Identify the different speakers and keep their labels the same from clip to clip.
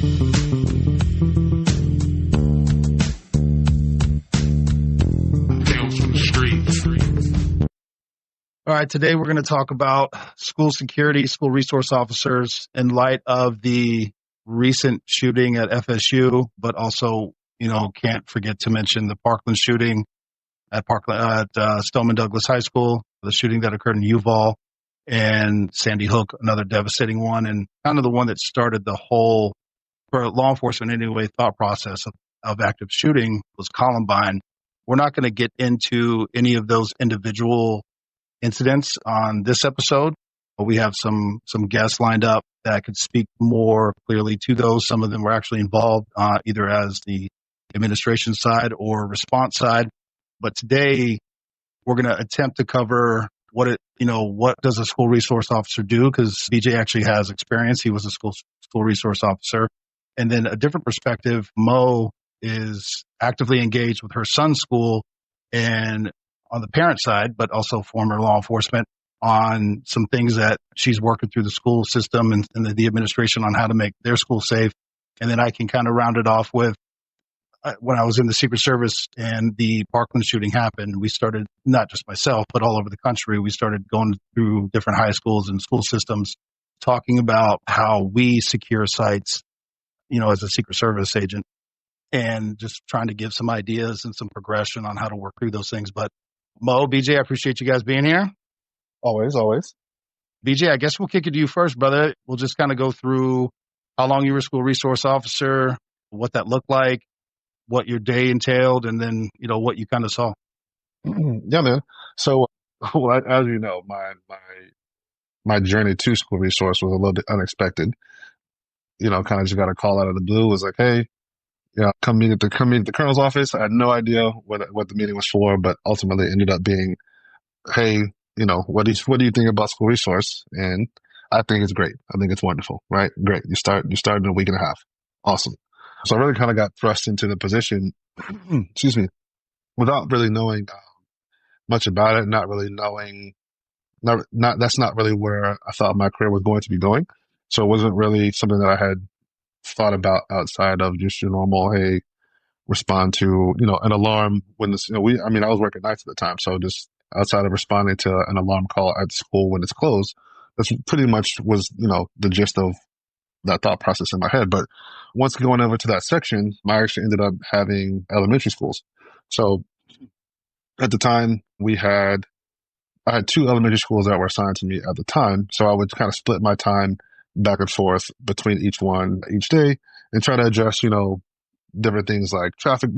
Speaker 1: All right, today we're going to talk about school security, school resource officers in light of the recent shooting at FSU, but also, can't forget to mention the Parkland shooting at Stoneman Douglas High School, the shooting that occurred in Uvalde, and Sandy Hook, another devastating one, and kind of the one that started the whole, for law enforcement anyway, thought process of active shooting was Columbine. We're not going to get into any of those individual incidents on this episode, but we have some guests lined up that could speak more clearly to those. Some of them were actually involved either as the administration side or response side. But today we're going to attempt to cover what does a school resource officer do? Because BJ actually has experience. He was a school resource officer. And then a different perspective, Mo is actively engaged with her son's school and on the parent side, but also former law enforcement on some things that she's working through the school system and the administration on how to make their school safe. And then I can kind of round it off with when I was in the Secret Service and the Parkland shooting happened, we started, not just myself, but all over the country, we started going through different high schools and school systems, talking about how we secure sites, as a Secret Service agent, and just trying to give some ideas and some progression on how to work through those things. But Mo, BJ, I appreciate you guys being here.
Speaker 2: Always.
Speaker 1: BJ, I guess we'll kick it to you first, brother. We'll just kind of go through how long you were a school resource officer, what that looked like, what your day entailed, and then, what you kind of saw.
Speaker 2: Yeah, man. So, as you know, my journey to school resource was a little bit unexpected. Kind of just got a call out of the blue. It was like, hey, come meet at the colonel's office. I had no idea what the meeting was for, but ultimately it ended up being, hey, what do you think about school resource? And I think it's great. I think it's wonderful, right? Great. You start in a week and a half. Awesome. So I really kind of got thrust into the position, excuse me, without really knowing much about it, not really knowing, that's not really where I thought my career was going to be going. So it wasn't really something that I had thought about outside of just your normal, hey, respond to, an alarm when this, I was working nights at the time. So just outside of responding to an alarm call at school when it's closed, that's pretty much was, the gist of that thought process in my head. But once going over to that section, I actually ended up having elementary schools. So at the time I had two elementary schools that were assigned to me at the time. So I would kind of split my time back and forth between each one each day and try to address, different things like traffic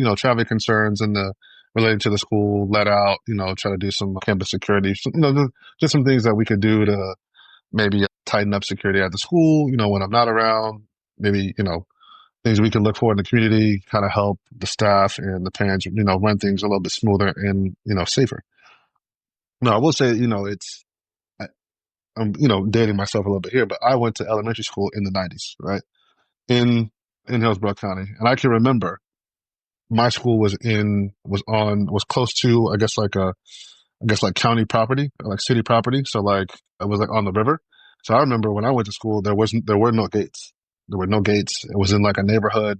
Speaker 2: concerns and related to the school, let out, try to do some campus security, just some things that we could do to maybe tighten up security at the school, when I'm not around, maybe, things we can look for in the community, kind of help the staff and the parents, run things a little bit smoother and, safer. Now, I will say, I'm, dating myself a little bit here, but I went to elementary school in the 90s, right? In Hillsborough County. And I can remember my school was close to, like county property, like city property. So like, it was like on the river. So I remember when I went to school, there were no gates. There were no gates. It was in like a neighborhood.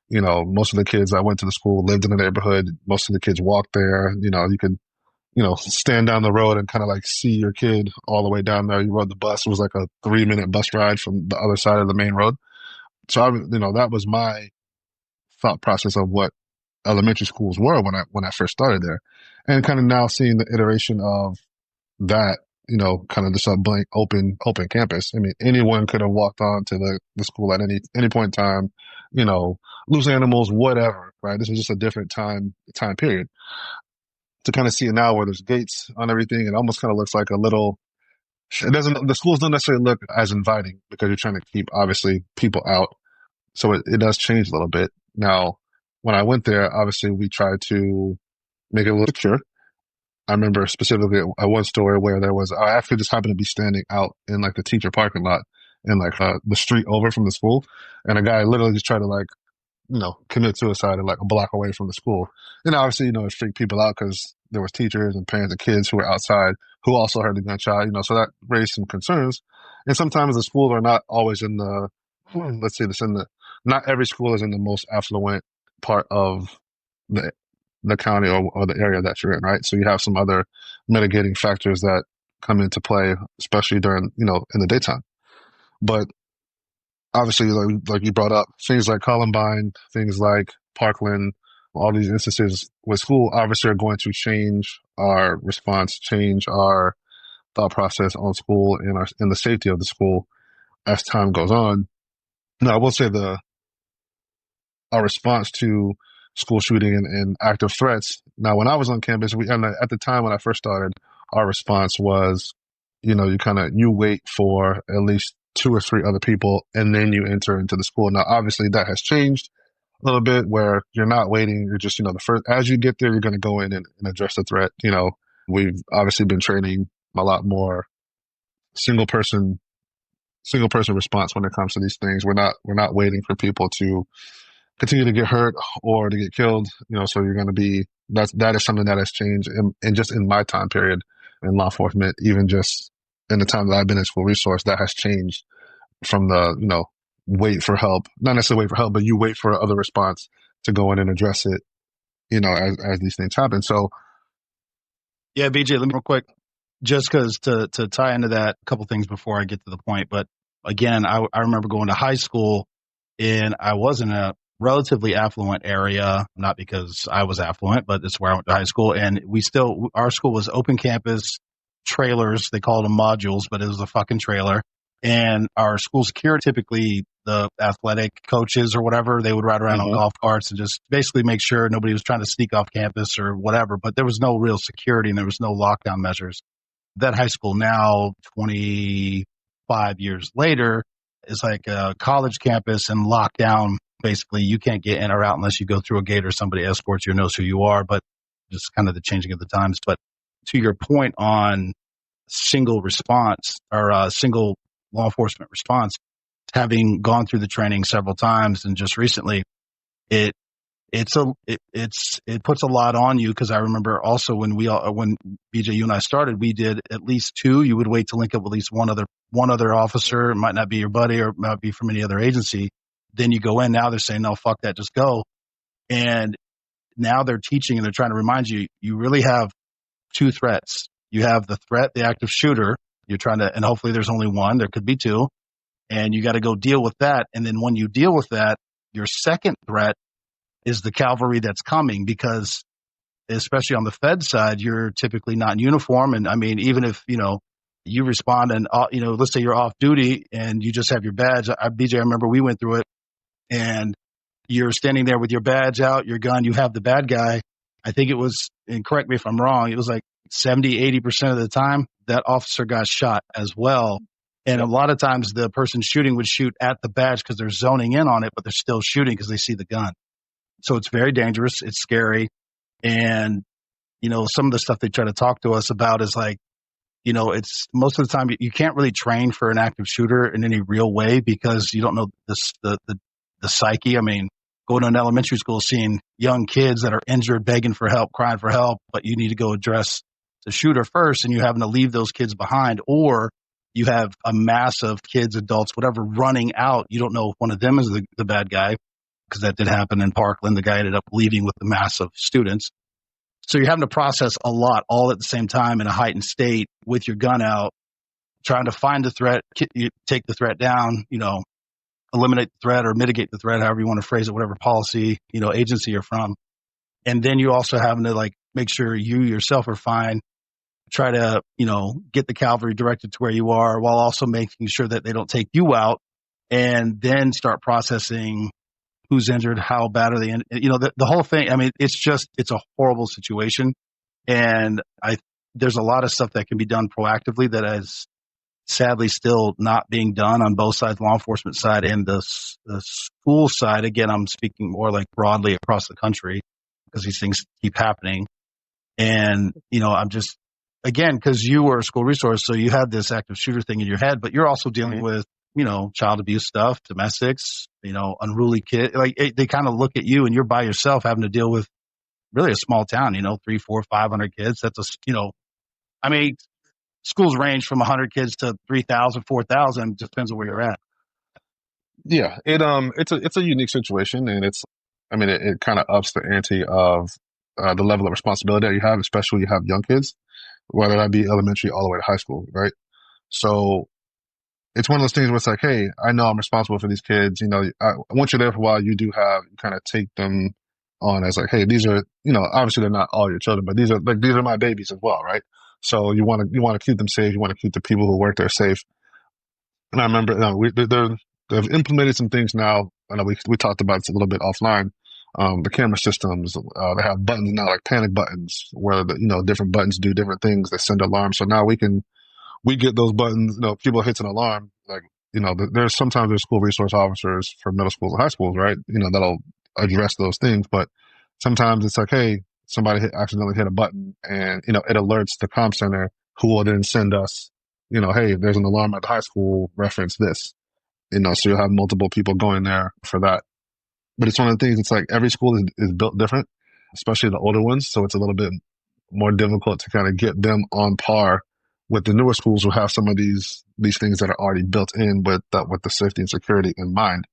Speaker 2: Most of the kids that went to the school lived in the neighborhood. Most of the kids walked there. You could, stand down the road and kind of like see your kid all the way down there. You rode the bus. It was like a 3-minute bus ride from the other side of the main road. So that was my thought process of what elementary schools were when I first started there, and kind of now seeing the iteration of that, kind of this blank open campus. I mean, anyone could have walked on to the school at any point in time, loose animals, whatever, right? This was just a different time period. To kind of see it now where there's gates on everything, it almost kind of looks like the schools don't necessarily look as inviting because you're trying to keep, obviously, people out. So it does change a little bit. Now, when I went there, obviously we tried to make it a little secure. I remember specifically at one story where I actually just happened to be standing out in like the teacher parking lot in like the street over from the school. And a guy literally just tried to like, commit suicide like a block away from the school. And obviously, it freaked people out because there was teachers and parents and kids who were outside who also heard the gunshot, so that raised some concerns. And sometimes the schools are not always in let's say this in not every school is in the most affluent part of the the county or the area that you're in, right? So you have some other mitigating factors that come into play, especially during, in the daytime. But obviously, like you brought up, things like Columbine, things like Parkland, all these instances with school obviously are going to change our response, change our thought process on school and the safety of the school as time goes on. Now, I will say our response to school shooting and active threats. Now, when I was on campus, and at the time when I first started, our response was, you wait for at least two or three other people, and then you enter into the school. Now, obviously, that has changed a little bit, where you're not waiting. You're just, the first as you get there, you're going to go in and address the threat. We've obviously been training a lot more single person single person response when it comes to these things. We're not waiting for people to continue to get hurt or to get killed. So you're going to be that is something that has changed in just in my time period in law enforcement, even just in the time that I've been in school resource, that has changed from the wait for help, not necessarily wait for help, but you wait for other response to go in and address it. As these things happen. So
Speaker 1: Yeah, BJ, let me real quick, just because to tie into that, a couple things before I get to the point. But again, I remember going to high school, and I was in a relatively affluent area, not because I was affluent, but it's where I went to high school. And our school was open campus trailers. They called them modules, but it was a fucking trailer. And our school security, typically the athletic coaches or whatever, they would ride around on
Speaker 2: mhm,
Speaker 1: golf carts and just basically make sure nobody was trying to sneak off campus or whatever. But there was no real security and there was no lockdown measures. That high school now, 25 years later, is like a college campus and locked down. Basically, you can't get in or out unless you go through a gate or somebody escorts you and knows who you are. But just kind of the changing of the times. But to your point on single response or single law enforcement response, having gone through the training several times and just recently, it it puts a lot on you, because I remember also when BJ, you and I started, we did at least two. You would wait to link up with at least one other officer. It might not be your buddy or it might be from any other agency. Then you go in. Now they're saying, no, fuck that, just go. And now they're teaching and they're trying to remind you, you really have two threats. You have the threat, the active shooter. You're trying to, and hopefully there's only one. There could be two, and you got to go deal with that. And then when you deal with that, your second threat is the cavalry that's coming, because especially on the Fed side, you're typically not in uniform. And I mean, even if, you respond and, let's say you're off duty and you just have your badge. BJ, I remember we went through it, and you're standing there with your badge out, your gun, you have the bad guy. I think it was, and correct me if I'm wrong, it was like 70, 80% of the time that officer got shot as well. And a
Speaker 2: yep,
Speaker 1: lot of times the person shooting would shoot at the badge because they're zoning in on it, but they're still shooting because they see the gun. So it's very dangerous. It's scary. And, some of the stuff they try to talk to us about is like, it's most of the time you can't really train for an active shooter in any real way, because you don't know the psyche. I mean, going to an elementary school, seeing young kids that are injured, begging for help, crying for help, but you need to go address the shooter first, and you're having to leave those kids behind, or you have a mass of kids, adults, whatever, running out. You don't know if one of them is the bad guy, because that did happen in Parkland. The guy ended up leaving with the mass of students. So you're having to process a lot all at the same time in a heightened state with your gun out, trying to find the threat, you take the threat down, eliminate the threat or mitigate the threat, however you want to phrase it, whatever policy, agency you're from. And then you also having to like make sure you yourself are fine, try to, get the cavalry directed to where you are, while also making sure that they don't take you out, and then start processing who's injured, how bad are they in, the whole thing. I mean, it's a horrible situation. And there's a lot of stuff that can be done proactively that is sadly still not being done on both sides, law enforcement side and the school side. Again, I'm speaking more like broadly across the country, because these things keep happening. And, I'm just, again, because you were a school resource, so you had this active shooter thing in your head, but you're also dealing
Speaker 2: mhm,
Speaker 1: with, child abuse stuff, domestics, unruly kid. Like they kind of look at you and you're by yourself having to deal with really a small town, 3, 4, 500 kids. That's I mean, schools range from 100 kids to 3,000, 4,000. Just depends on where you're at.
Speaker 2: Yeah, it's a unique situation, and I mean, it kind of ups the ante of the level of responsibility that you have, especially when you have young kids, whether that be elementary all the way to high school, right? So it's one of those things where it's like, hey, I know I'm responsible for these kids. Once you're there for a while, you kind of take them on as like, hey, these are, obviously they're not all your children, but these are my babies as well, right? So you want to keep them safe. You want to keep the people who work there safe. And I remember, they've implemented some things now. I know we talked about this a little bit offline. The camera systems, they have buttons now, like panic buttons, where different buttons do different things. They send alarms. So now we get those buttons, people hits an alarm, like, there's school resource officers for middle schools and high schools, right? That'll address those things. But sometimes it's like, hey, somebody accidentally hit a button and, it alerts the comm center who will then send us, hey, there's an alarm at the high school, reference this, so you'll have multiple people going there for that. But it's one of the things, it's like every school is built different, especially the older ones. So it's a little bit more difficult to kind of get them on par with the newer schools who have some of these things that are already built in with the safety and security in mind.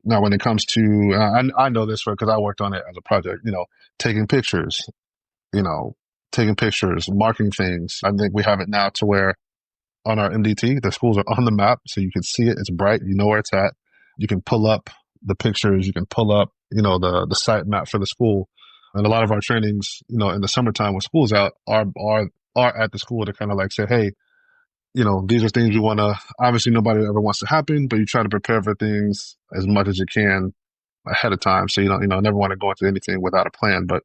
Speaker 2: Now, when it comes to, I know this because I worked on it as a project, taking pictures, you know, taking pictures, marking things. I think we have it now to where on our MDT, the schools are on the map, so you can see it. It's bright. You know where it's at. You can pull up the pictures. You can pull up, the site map for the school. And a lot of our trainings, in the summertime when school's out, are at the school to kind of like say, hey, these are things we want to. Obviously, nobody ever wants to happen, but you try to prepare for things as much as you can ahead of time. So never want to go into anything without a plan. But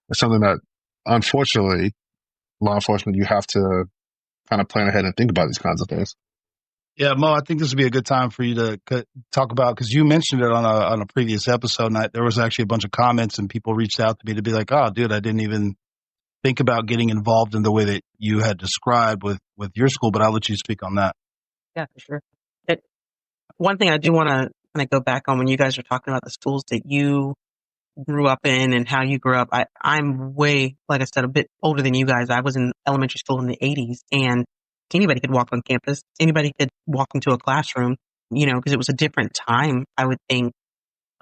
Speaker 2: it's something that, unfortunately, law enforcement, you have to kind of plan ahead and think about these kinds of things.
Speaker 1: Yeah, Mo, I think this would be a good time for you to talk about because you mentioned it on a previous episode, and there was actually a bunch of comments and people reached out to me to be like, "Oh, dude, I didn't even think about getting involved in the way that you had described with your school." But I'll let you speak on that.
Speaker 3: Yeah, for sure. It, One thing I do want to kind of go back on when you guys are talking about the schools that you grew up in and how you grew up. I'm way, like I said, a bit older than you guys. I was in elementary school in the 80s, and anybody could walk on campus. Anybody could walk into a classroom, because it was a different time, I would think,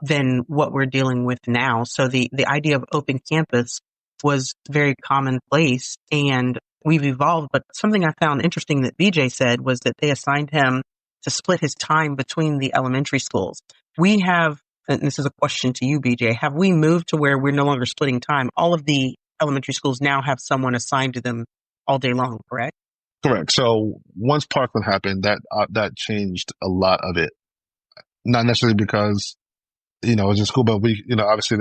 Speaker 3: than what we're dealing with now. So the idea of open campus was very commonplace, and we've evolved. But something I found interesting that BJ said was that they assigned him to split his time between the elementary schools. We have, and this is a question to you, BJ, have we moved to where we're no longer splitting time? All of the elementary schools now have someone assigned to them all day long, correct?
Speaker 2: Correct. So once Parkland happened, that changed a lot of it. Not necessarily because it was in school, but we obviously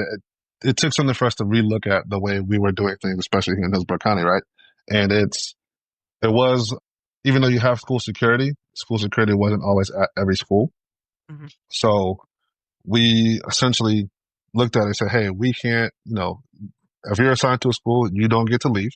Speaker 2: it took something for us to relook at the way we were doing things, especially here in Hillsborough County, right? And it was, even though you have school security wasn't always at every school.
Speaker 3: Mm-hmm.
Speaker 2: So we essentially looked at it and said, hey, we can't, if you're assigned to a school, you don't get to leave,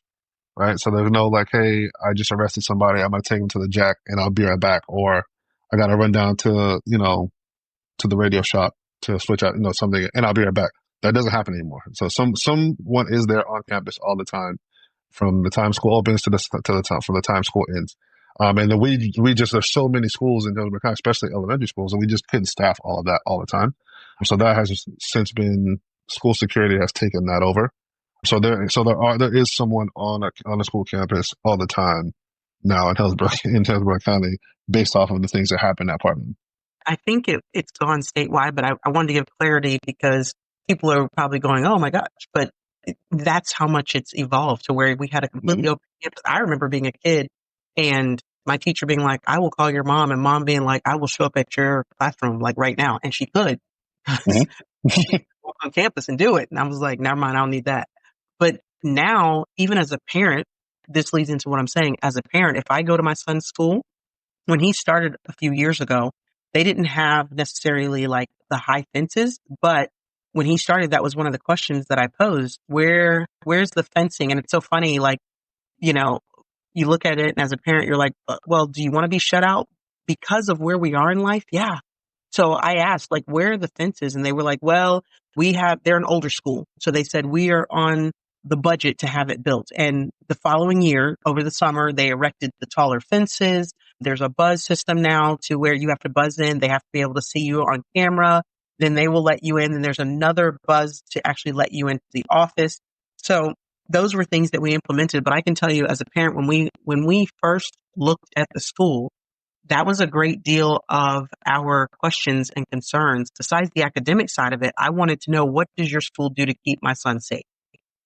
Speaker 2: right? So there's no like, hey, I just arrested somebody, I'm going to take them to the jack and I'll be right back. Or I got to run down to the radio shop to switch out, something, and I'll be right back. That doesn't happen anymore. So someone is there on campus all the time, from the time school opens to the time from the time school ends. And then we just there's so many schools in Hillsborough County, especially elementary schools, and we just couldn't staff all of that all the time. So that has since been school security has taken that over. There is someone on a school campus all the time now in Hillsborough County based off of the things that happen at Parkland.
Speaker 3: I think it's gone statewide, but I wanted to give clarity because people are probably going, oh my gosh, but that's how much it's evolved to where we had a completely open campus. I remember being a kid and my teacher being like, I will call your mom, and mom being like, I will show up at your classroom like right now. And she could walk on campus and do it. And I was like, never mind, I don't need that. But now, even as a parent, this leads into what I'm saying. As a parent, if I go to my son's school, when he started a few years ago, they didn't have necessarily like the high fences, but when he started, that was one of the questions that I posed. Where's the fencing? And it's so funny, like, you know, you look at it and as a parent, you're like, well, do you want to be shut out because of where we are in life? Yeah. So I asked, like, where are the fences? And they were like, well, they're an older school. So they said, we are on the budget to have it built. And the following year, over the summer, they erected the taller fences. There's a buzz system now to where you have to buzz in. They have to be able to see you on camera. Then they will let you in. And there's another buzz to actually let you into the office. So those were things that we implemented. But I can tell you as a parent, when we first looked at the school, that was a great deal of our questions and concerns. Besides the academic side of it, I wanted to know, what does your school do to keep my son safe?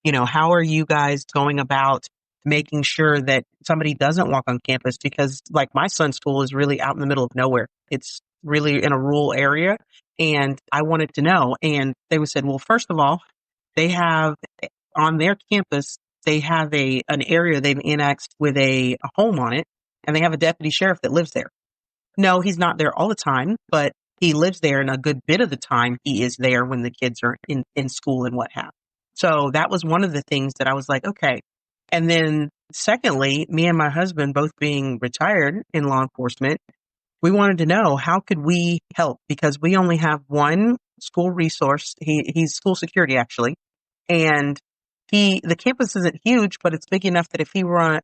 Speaker 3: How are you guys going about making sure that somebody doesn't walk on campus? Because like my son's school is really out in the middle of nowhere. It's really in a rural area. And I wanted to know. And they said, well, first of all, they have on their campus, they have an area they've annexed with a home on it, and they have a deputy sheriff that lives there. No, he's not there all the time, but he lives there, and a good bit of the time he is there when the kids are in school and what have. So that was one of the things that I was like, okay. And then secondly, me and my husband, both being retired in law enforcement, we wanted to know, how could we help? Because we only have one school resource. He's school security, actually. And the campus isn't huge, but it's big enough that if he were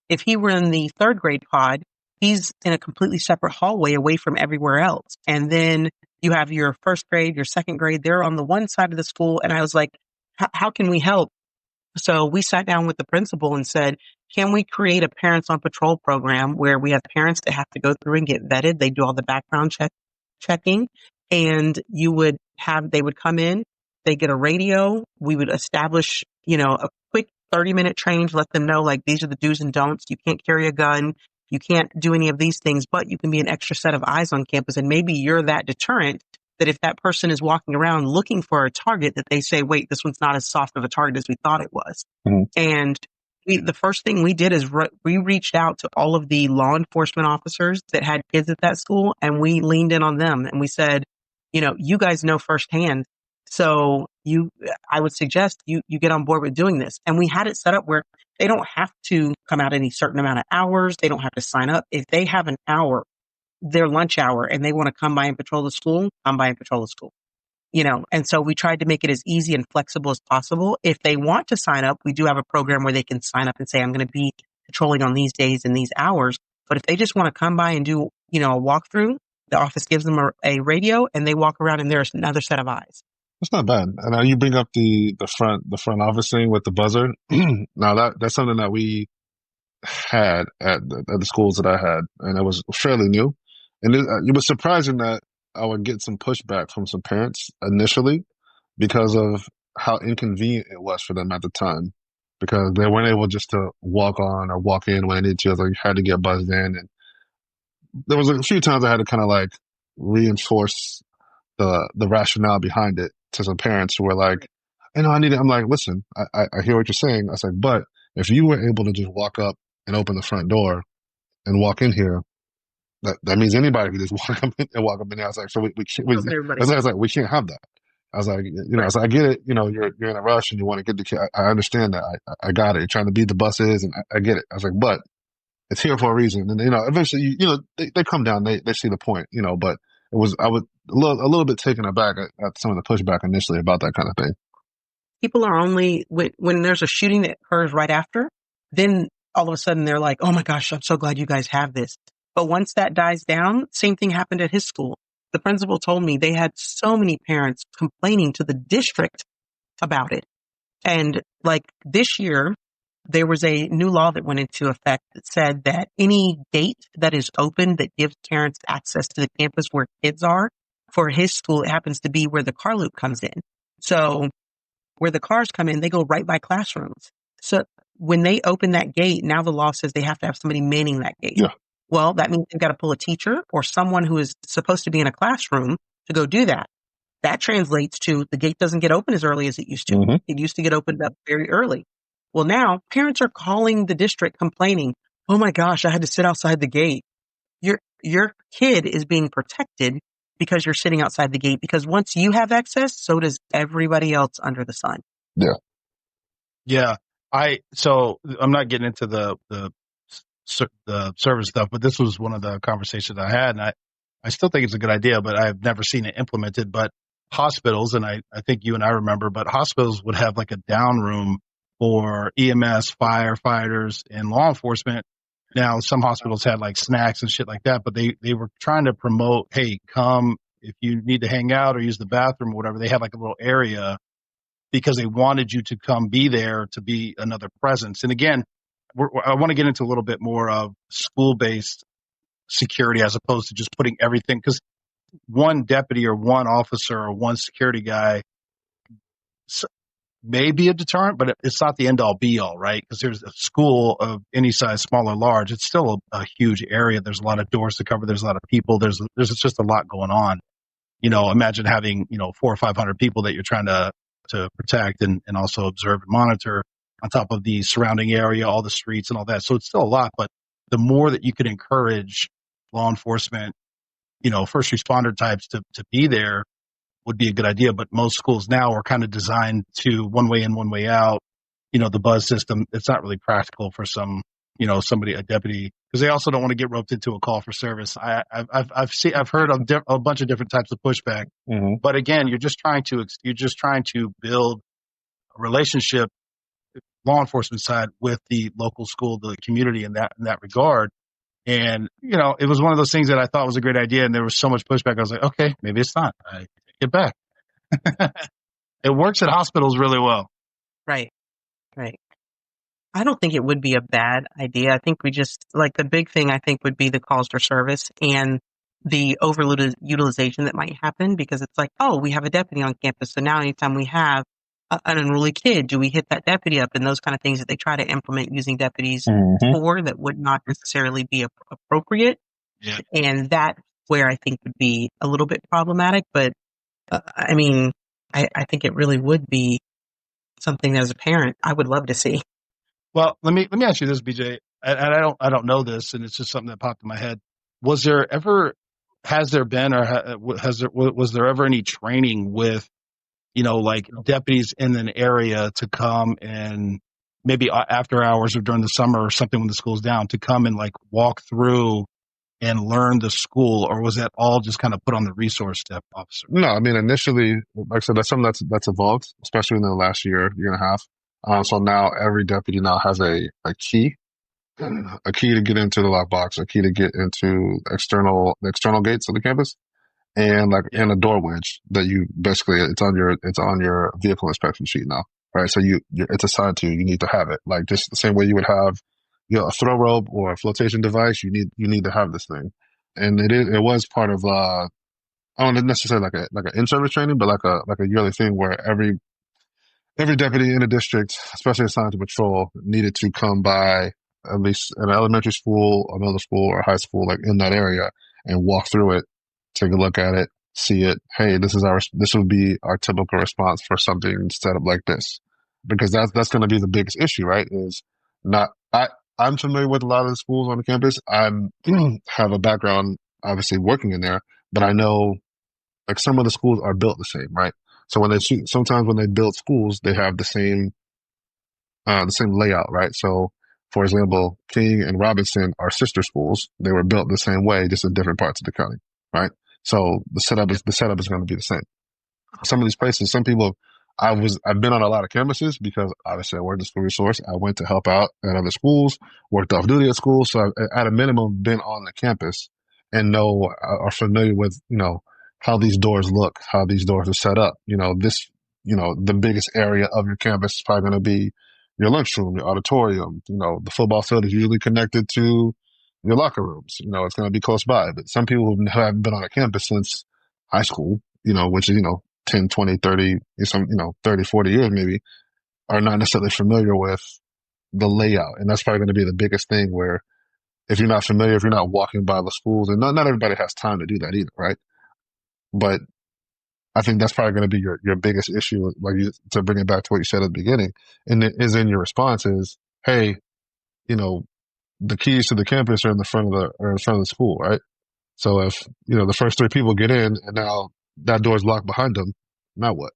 Speaker 3: if he were in the third grade pod, he's in a completely separate hallway away from everywhere else. And then you have your first grade, your second grade, they're on the one side of the school. And I was like, how can we help? So we sat down with the principal and said, can we create a parents on patrol program where we have parents that have to go through and get vetted? They do all the background checking, and they would come in, they get a radio. We would establish, a quick 30-minute training to let them know, like, these are the do's and don'ts. You can't carry a gun. You can't do any of these things, but you can be an extra set of eyes on campus. And maybe you're that deterrent that if that person is walking around looking for a target, that they say, wait, this one's not as soft of a target as we thought it was. Mm-hmm. And the first thing we did is we reached out to all of the law enforcement officers that had kids at that school, and we leaned in on them. And we said, you guys know firsthand. So I would suggest you get on board with doing this. And we had it set up where they don't have to come out any certain amount of hours. They don't have to sign up. If they have an hour, their lunch hour, and they want to come by and patrol the school, come by and patrol the school. And so we tried to make it as easy and flexible as possible. If they want to sign up, we do have a program where they can sign up and say, I'm going to be patrolling on these days and these hours. But if they just want to come by and do, a walkthrough, the office gives them a radio, and they walk around and there's another set of eyes.
Speaker 2: That's not bad. And now you bring up the front office thing with the buzzer. Now that's something that we had at the schools that I had, and it was fairly new. And it was surprising that I would get some pushback from some parents initially because of how inconvenient it was for them at the time, because they weren't able just to walk on or walk in when they needed to. It was like you had to get buzzed in. And there was a few times I had to kind of like reinforce the rationale behind it to some parents who were like, I need it. I'm like, listen, I hear what you're saying. I was like, but if you were able to just walk up and open the front door and walk in here, that means anybody can just walk up in there. I was like, so we can't. I was like, we can't have that. I was like, I was like, I get it. You're in a rush and you want to get the kid. I understand that. I got it. You're trying to beat the buses, and I get it. I was like, but it's here for a reason. And eventually, they come down. They see the point. But I was a little bit taken aback at some of the pushback initially about that kind of thing.
Speaker 3: People are only when there's a shooting that occurs right after, then all of a sudden they're like, oh my gosh, I'm so glad you guys have this. But once that dies down, same thing happened at his school. The principal told me they had so many parents complaining to the district about it. And like this year, there was a new law that went into effect that said that any gate that is open that gives parents access to the campus where kids are, for his school, it happens to be where the car loop comes in. So where the cars come in, they go right by classrooms. So when they open that gate, now the law says they have to have somebody manning that gate.
Speaker 2: Yeah.
Speaker 3: Well, that means they've got to pull a teacher or someone who is supposed to be in a classroom to go do that. That translates to the gate doesn't get open as early as it used to. Mm-hmm. It used to get opened up very early. Well, now parents are calling the district complaining, oh my gosh, I had to sit outside the gate. Your kid is being protected because you're sitting outside the gate, because once you have access, so does everybody else under the sun.
Speaker 2: Yeah.
Speaker 1: Yeah. So I'm not getting into the service stuff, but this was one of the conversations I had, and I still think it's a good idea, but I've never seen it implemented. But hospitals, and I think you and I remember, but hospitals would have like a down room for EMS, firefighters, and law enforcement Now, some hospitals had like snacks and shit like that, but they were trying to promote, hey, come if you need to hang out or use the bathroom or whatever. They had like a little area because they wanted you to come be there to be another presence. And again, I want to get into a little bit more of school based security as opposed to just putting everything, because one deputy or one officer or one security guy may be a deterrent, but it's not the end all be all, right? Because there's a school of any size, small or large. It's still a huge area. There's a lot of doors to cover. There's a lot of people. There's just a lot going on. Imagine having, 400 or 500 people that you're trying to protect and also observe and monitor on top of the surrounding area, all the streets and all that. So it's still a lot, but the more that you could encourage law enforcement, first responder types to be there would be a good idea. But most schools now are kind of designed to one way in, one way out. The buzz system, it's not really practical for somebody, a deputy, because they also don't want to get roped into a call for service. I've heard of a bunch of different types of pushback, but again, you're just trying to build a relationship, law enforcement side, with the local school, the community in that regard. And it was one of those things that I thought was a great idea, and there was so much pushback. I was like, okay, maybe it's not. I take it back. It works at hospitals really well.
Speaker 3: Right. Right. I don't think it would be a bad idea. I think we just, like, the big thing I think would be the calls for service and the utilization that might happen, because it's like, oh, we have a deputy on campus. So now anytime we have an unruly kid, do we hit that deputy up? And those kind of things that they try to implement using deputies for that would not necessarily be appropriate.
Speaker 1: Yeah.
Speaker 3: And that where I think would be a little bit problematic. But I mean, I think it really would be something that as a parent, I would love to see.
Speaker 1: Well, let me ask you this, BJ. And I don't know this, and it's just something that popped in my head. Was there ever any training with, like deputies in an area to come and maybe after hours or during the summer or something when the school's down to come and like walk through and learn the school, or was that all just kind of put on the resource step officer?
Speaker 2: No, I mean, initially, like I said, that's something that's evolved, especially in the last year and a half. So now every deputy now has a key, a key to get into the lockbox, a key to get into the external gates of the campus, and and a door wedge that you basically it's on your vehicle inspection sheet now, right? So it's assigned to you. You need to have it, like just the same way you would have a throw rope or a flotation device. You need to have this thing, and it was part of I don't necessarily like an in-service training, but like a yearly thing where every deputy in a district, especially assigned to patrol, needed to come by at least an elementary school, a middle school, or high school, like in that area, and walk through it, take a look at it, see it. Hey, this would be our typical response for something set up like this, because that's going to be the biggest issue, right? Is not I'm familiar with a lot of the schools on the campus. I have a background, obviously, working in there, but I know like some of the schools are built the same, right? So sometimes when they build schools, they have the same layout, right? So, for example, King and Robinson are sister schools. They were built the same way, just in different parts of the county, right? So the setup is going to be the same. Some of these places, some people, I've been on a lot of campuses because obviously I worked at school resource. I went to help out at other schools, worked off duty at schools. So I've, at a minimum, been on the campus and are familiar with, how these doors look, how these doors are set up. The biggest area of your campus is probably going to be your lunchroom, your auditorium. The football field is usually connected to your locker rooms. It's going to be close by. But some people who haven't been on a campus since high school, which is, 10, 20, 30, 30, 40 years maybe, are not necessarily familiar with the layout. And that's probably going to be the biggest thing where if you're not familiar, if you're not walking by the schools, and not everybody has time to do that either, right? But I think that's probably going to be your biggest issue, to bring it back to what you said at the beginning, and it is in your response is, hey, the keys to the campus are in front of the school, right? So if the first three people get in and now that door's locked behind them, now what?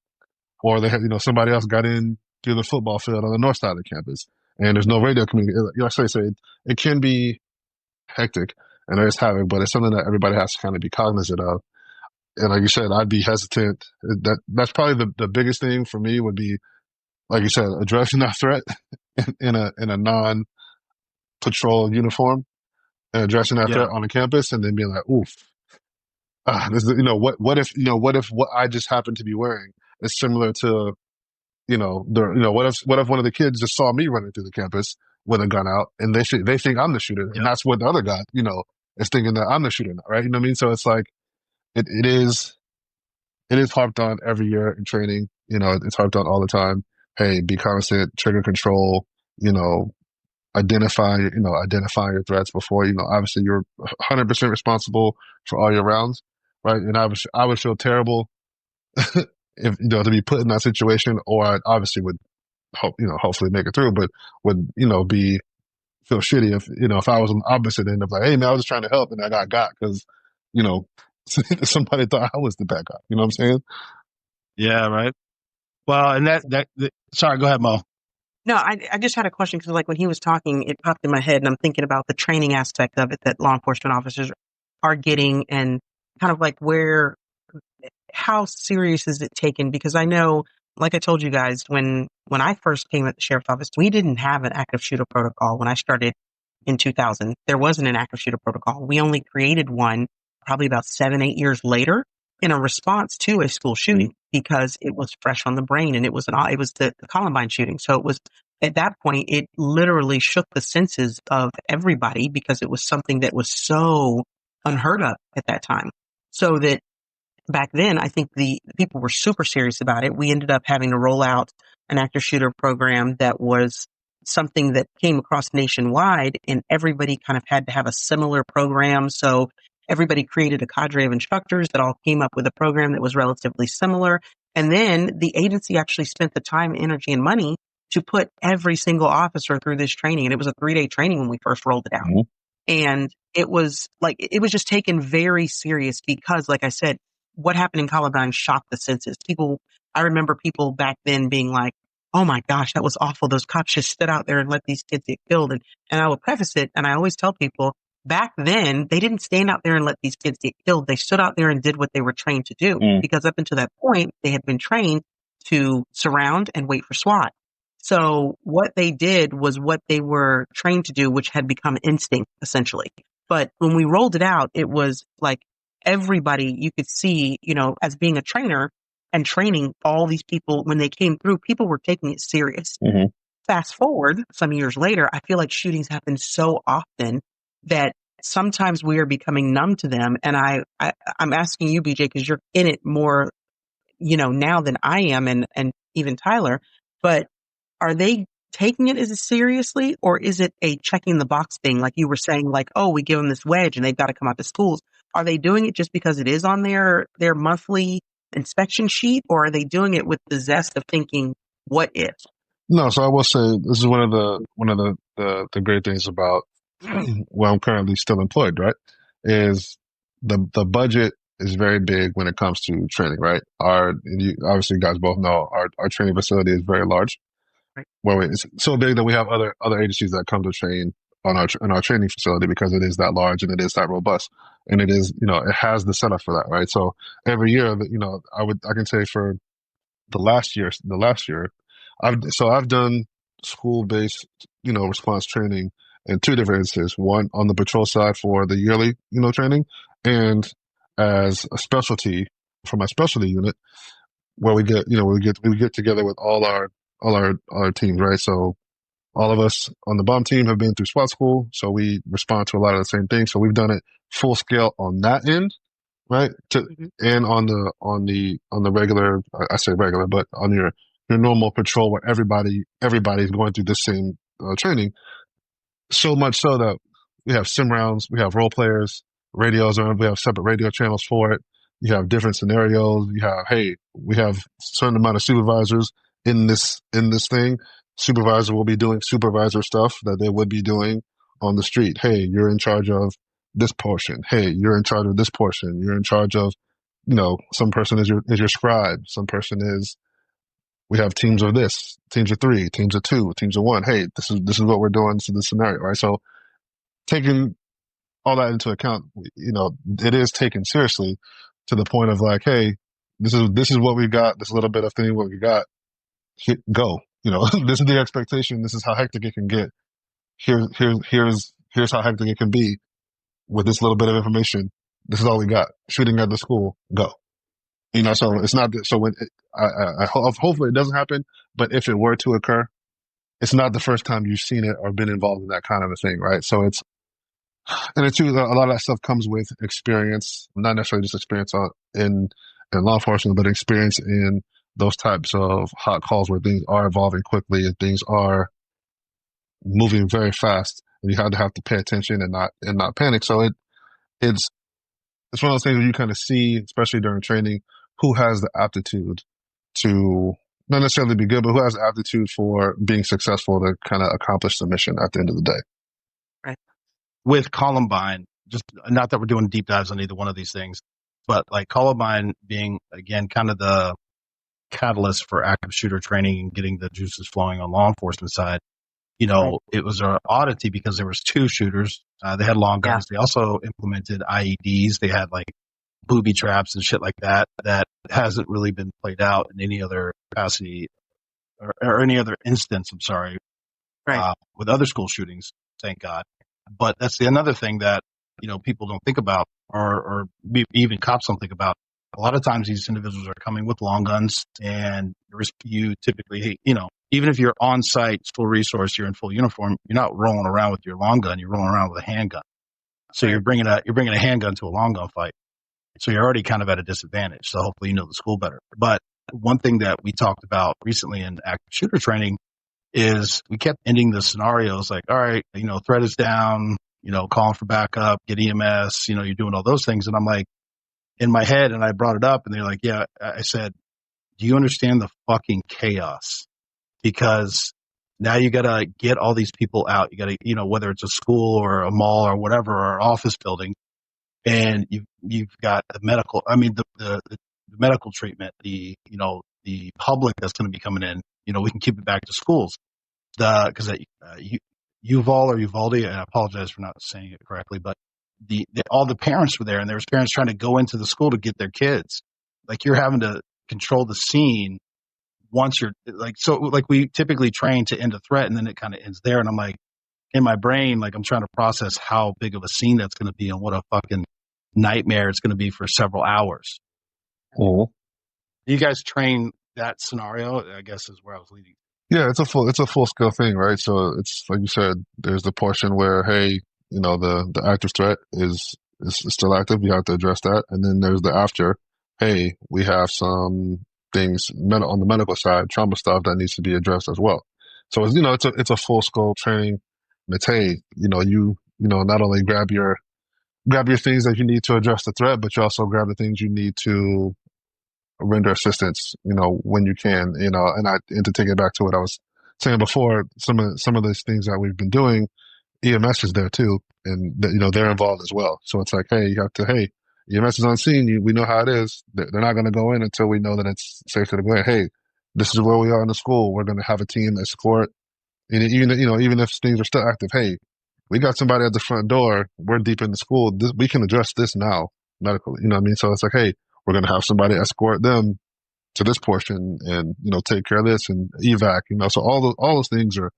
Speaker 2: Or they have somebody else got in through the football field on the north side of the campus, and there's no radio communication. It can be hectic and there is havoc, but it's something that everybody has to kind of be cognizant of. And like you said, I'd be hesitant. That's probably the biggest thing for me would be, like you said, addressing that threat in a non patrol uniform and dressing that
Speaker 1: Yeah.
Speaker 2: threat on the campus, and then being like, "Oof, this is, what if what I just happened to be wearing is similar to, what if one of the kids just saw me running through the campus with a gun out, and they think I'm the shooter, and
Speaker 1: Yep.
Speaker 2: that's what the other guy, is thinking that I'm the shooter, right? You know what I mean? So it's like it is harped on every year in training. It's harped on all the time. Hey, be constant, trigger control. You know, identify your threats before. Obviously you're 100% responsible for all your rounds, right? And I would feel terrible if to be put in that situation, or I obviously would hopefully make it through, but would be feel shitty if I was on the opposite end of like, hey man, I was just trying to help and I got because you know somebody thought I was the bad guy. You know what I'm saying?
Speaker 1: Yeah. Right. Well, and sorry, go ahead, Mo.
Speaker 3: No, I just had a question because, like, when he was talking, it popped in my head, and I'm thinking about the training aspect of it that law enforcement officers are getting, and kind of like how serious is it taken? Because I know, like I told you guys, when I first came at the sheriff's office, we didn't have an active shooter protocol when I started in 2000. There wasn't an active shooter protocol. We only created one probably about 7, 8 years later in a response to a school shooting because it was fresh on the brain, and it was the Columbine shooting. So it was at that point, it literally shook the senses of everybody because it was something that was so unheard of at that time. So that back then, I think the people were super serious about it. We ended up having to roll out an active shooter program that was something that came across nationwide, and everybody kind of had to have a similar program. So everybody created a cadre of instructors that all came up with a program that was relatively similar. And then the agency actually spent the time, energy, and money to put every single officer through this training. And it was a 3-day training when we first rolled it out.
Speaker 2: Mm-hmm.
Speaker 3: And it was just taken very serious because, like I said, what happened in Columbine shocked the senses. I remember people back then being like, oh my gosh, that was awful. Those cops just stood out there and let these kids get killed. And I will preface it, and I always tell people, back then, they didn't stand out there and let these kids get killed. They stood out there and did what they were trained to do. Because up until that point, they had been trained to surround and wait for SWAT. So what they did was what they were trained to do, which had become instinct, essentially. But when we rolled it out, it was like everybody you could see, as being a trainer and training all these people when they came through, people were taking it serious.
Speaker 2: Mm-hmm.
Speaker 3: Fast forward some years later, I feel like shootings happen so often that sometimes we are becoming numb to them. And I'm asking you, BJ, because you're in it more, now than I am, and even Tyler, but are they taking it as seriously, or is it a checking the box thing? Like you were saying, like, oh, we give them this wedge and they've got to come out to schools. Are they doing it just because it is on their monthly inspection sheet, or are they doing it with the zest of thinking, what if?
Speaker 2: No, so I will say this is one of the great things about where I'm currently still employed, right? Is the budget is very big when it comes to training, right? Obviously you guys both know our training facility is very large.
Speaker 3: Right.
Speaker 2: Well, it's so big that we have other agencies that come to train in our training facility because it is that large and it is that robust, and it is it has the setup for that, right? So every year, I can say for the last year, I've done school based response training in two different instances. One on the patrol side for the yearly training, and as a specialty for my specialty unit where we get together with all our teams, right? So all of us on the bomb team have been through SWAT school, so we respond to a lot of the same things. So we've done it full scale on that end, right? And on the regular, I say regular, but on your normal patrol where everybody's going through the same training. So much so that we have sim rounds, we have role players, radios on, we have separate radio channels for it. You have different scenarios. We have a certain amount of supervisors in this thing. Supervisor will be doing supervisor stuff that they would be doing on the street. Hey, you're in charge of this portion. Hey, you're in charge of this portion. You're in charge of, some person is your scribe. Some person is, we have teams of this, teams of 3, teams of 2, teams of 1. Hey, this is what we're doing. This is the scenario, right? So taking all that into account, it is taken seriously to the point of like, hey, this is what we got. This little bit of thing, what we got, go. This is the expectation. This is how hectic it can get. Here's how hectic it can be with this little bit of information. This is all we got. Shooting at the school, go. So it's not that, so when hopefully it doesn't happen, but if it were to occur, it's not the first time you've seen it or been involved in that kind of a thing, right? So and it's too, a lot of that stuff comes with experience, not necessarily just experience in law enforcement, but experience in those types of hot calls where things are evolving quickly and things are moving very fast. And you have to pay attention and not panic. So it's it's one of those things where you kind of see, especially during training, who has the aptitude to not necessarily be good, but who has the aptitude for being successful to kind of accomplish the mission at the end of the day.
Speaker 3: Right.
Speaker 1: With Columbine, just not that we're doing deep dives on either one of these things, but like Columbine being, again, kind of the catalyst for active shooter training and getting the juices flowing on law enforcement side.
Speaker 3: Right.
Speaker 1: It was an oddity because there was two shooters. They had long guns. They also implemented IEDs. They had like booby traps and shit like that hasn't really been played out in any other capacity or any other instance. I'm sorry.
Speaker 3: Right.
Speaker 1: With other school shootings, thank God. But that's another thing that, people don't think about or even cops don't think about. A lot of times these individuals are coming with long guns and you typically, even if you're on site, full resource, you're in full uniform, you're not rolling around with your long gun, you're rolling around with a handgun. So you're bringing a handgun to a long gun fight. So you're already kind of at a disadvantage. So hopefully you know the school better. But one thing that we talked about recently in active shooter training is we kept ending the scenarios like, all right, threat is down, calling for backup, get EMS, you're doing all those things. And I'm like, in my head, and I brought it up and they're like, yeah, I said, do you understand the fucking chaos? Because now you got to get all these people out. You got to, whether it's a school or a mall or whatever, or office building, and you've got the medical, the medical treatment, the public that's going to be coming in, we can keep it back to schools. Because Uval or Uvalde, and I apologize for not saying it correctly, but all the parents were there, and there was parents trying to go into the school to get their kids. Like you're having to control the scene once you're like we typically train to end a threat, and then it kind of ends there. And I'm like, in my brain, like I'm trying to process how big of a scene that's going to be and what a fucking nightmare it's going to be for several hours.
Speaker 2: Cool.
Speaker 1: You guys train that scenario, I guess, is where I was leading.
Speaker 2: Yeah, it's a full scale thing, right? So it's like you said, there's the portion where, hey, the active threat is still active. You have to address that, and then there's the after. Hey, we have some things on the medical side, trauma stuff that needs to be addressed as well. So it's a full scale training. And it's, hey, you not only grab your things that you need to address the threat, but you also grab the things you need to render assistance, when you can, and to take it back to what I was saying before, some of these things that we've been doing, EMS is there too, and they're involved as well. So it's like, hey, you have to, hey, EMS is on scene. We know how it is. They're not going to go in until we know that it's safe to go in. Hey, this is where we are in the school. We're going to have a team escort, and even if things are still active, hey, we got somebody at the front door. We're deep in the school. We can address this now medically. You know what I mean? So it's like, hey, we're going to have somebody escort them to this portion and, take care of this and evac, so all those things are,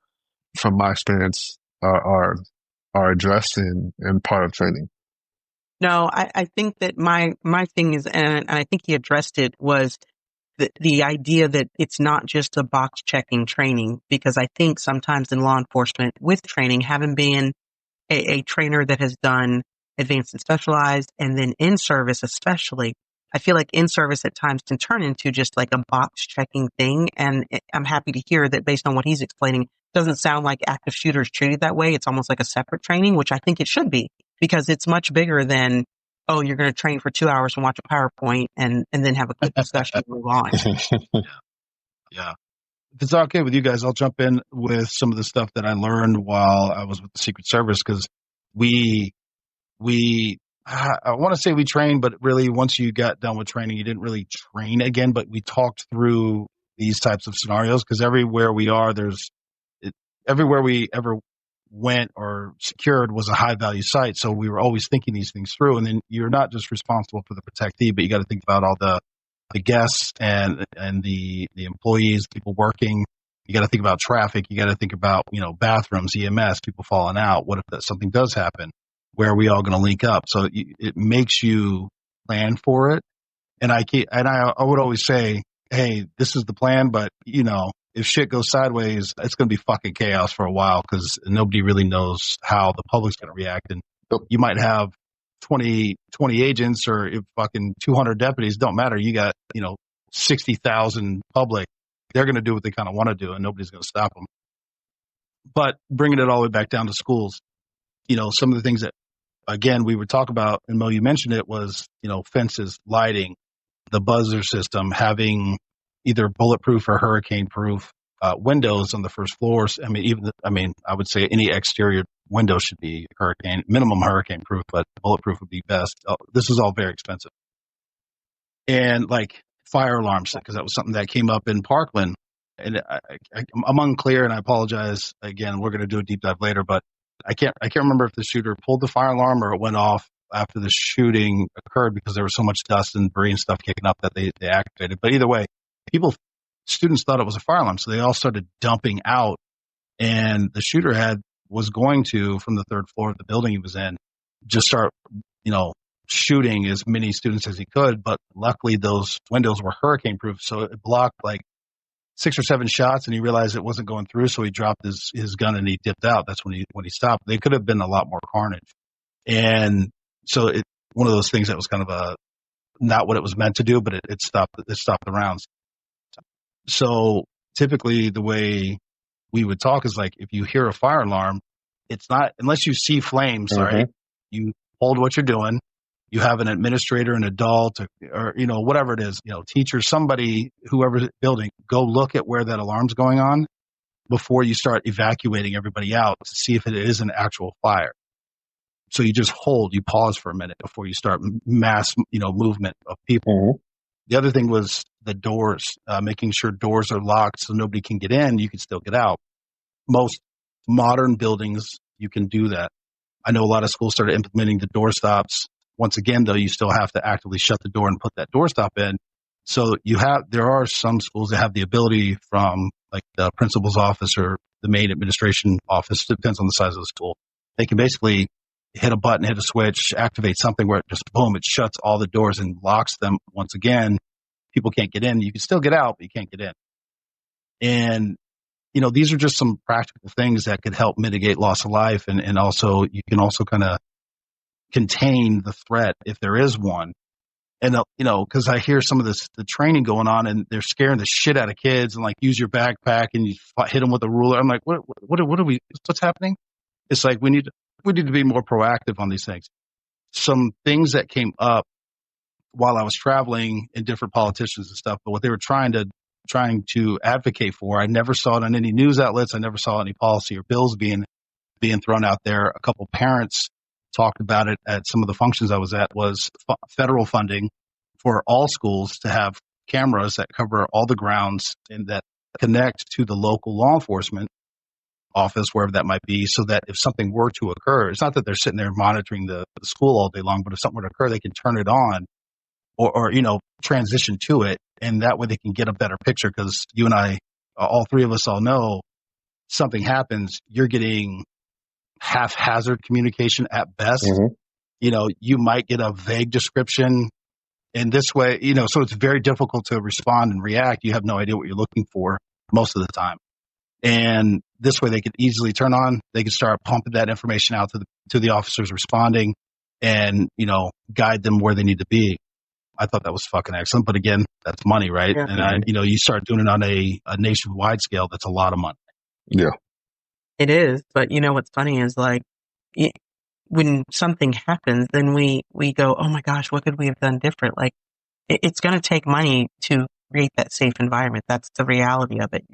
Speaker 2: from my experience, are addressed and part of training.
Speaker 3: No, I think that my thing is, and I think he addressed it, was the idea that it's not just a box checking training, because I think sometimes in law enforcement with training, having been a trainer that has done advanced and specialized and then in service especially, I feel like in service at times can turn into just like a box checking thing. And I'm happy to hear that based on what he's explaining, it doesn't sound like active shooters treated that way. It's almost like a separate training, which I think it should be, because it's much bigger than, oh, you're going to train for 2 hours and watch a PowerPoint and then have a quick discussion and move on.
Speaker 1: Yeah. If it's okay with you guys, I'll jump in with some of the stuff that I learned while I was with the Secret Service, because I want to say we trained, but really once you got done with training, you didn't really train again, but we talked through these types of scenarios, because everywhere we ever went or secured was a high value site. So we were always thinking these things through. And then you're not just responsible for the protectee, but you got to think about all the guests and the employees, people working. You got to think about traffic. You got to think about, bathrooms, EMS, people falling out. What if something does happen? Where are we all going to link up? So it makes you plan for it. And I would always say, hey, this is the plan, but if shit goes sideways, it's going to be fucking chaos for a while because nobody really knows how the public's going to react. And you might have 20 agents or if fucking 200 deputies, don't matter. You got, 60,000 public. They're going to do what they kind of want to do and nobody's going to stop them. But bringing it all the way back down to schools, some of the things that, again, we would talk about, and Mo, you mentioned it, was, fences, lighting, the buzzer system, having either bulletproof or hurricane-proof windows on the first floors. I would say any exterior window should be minimum hurricane-proof, but bulletproof would be best. This is all very expensive. And like fire alarms, because that was something that came up in Parkland. And I'm unclear, and I apologize. Again, we're going to do a deep dive later, but I can't remember if the shooter pulled the fire alarm or it went off after the shooting occurred because there was so much dust and debris and stuff kicking up that they activated. But either way, students thought it was a fire alarm, so they all started dumping out. And the shooter was going to, from the third floor of the building he was in, just start, shooting as many students as he could. But luckily, those windows were hurricane proof, so it blocked like 6 or 7 shots, and he realized it wasn't going through, so he dropped his gun and he dipped out. That's when he stopped. They could have been a lot more carnage. And so one of those things that was kind of not what it was meant to do, but it stopped the rounds. So typically the way we would talk is like, if you hear a fire alarm, it's not, unless you see flames, right? You hold what you're doing. You have an administrator, an adult, or whatever it is, teacher, somebody, whoever's building, go look at where that alarm's going on before you start evacuating everybody out to see if it is an actual fire. So you just you pause for a minute before you start mass, movement of people. The other thing was the doors, making sure doors are locked so nobody can get in. You can still get out. Most modern buildings, you can do that. I know a lot of schools started implementing the door stops. Once again, though, you still have to actively shut the door and put that door stop in. So there are some schools that have the ability from like the principal's office or the main administration office, depends on the size of the school. They can basically hit a button, hit a switch, activate something where it just boom, it shuts all the doors and locks them. Once again, people can't get in. You can still get out, but you can't get in. And, these are just some practical things that could help mitigate loss of life. And also, you can also kind of contain the threat if there is one. And, because I hear some of the training going on and they're scaring the shit out of kids and like, use your backpack and you hit them with a ruler. I'm like, what's happening? It's like, we need to be more proactive on these things. Some things that came up while I was traveling in different politicians and stuff, but what they were trying to advocate for, I never saw it on any news outlets. I never saw any policy or bills being thrown out there. A couple parents talked about it at some of the functions I was at, was federal funding for all schools to have cameras that cover all the grounds and that connect to the local law enforcement office, wherever that might be, so that if something were to occur, it's not that they're sitting there monitoring the school all day long, but if something were to occur, they can turn it on or transition to it. And that way they can get a better picture, because you and I, all three of us all know, something happens, you're getting haphazard communication at best. You might get a vague description in this way, so it's very difficult to respond and react. You have no idea what you're looking for most of the time. And this way they could easily turn on, they could start pumping that information out to the officers responding and, guide them where they need to be. I thought that was fucking excellent. But again, that's money, right? Yeah. And you start doing it on a nationwide scale, that's a lot of money.
Speaker 2: Yeah.
Speaker 3: It is. But what's funny is like, when something happens, then we go, oh my gosh, what could we have done different? Like, it's going to take money to create that safe environment. That's the reality of it.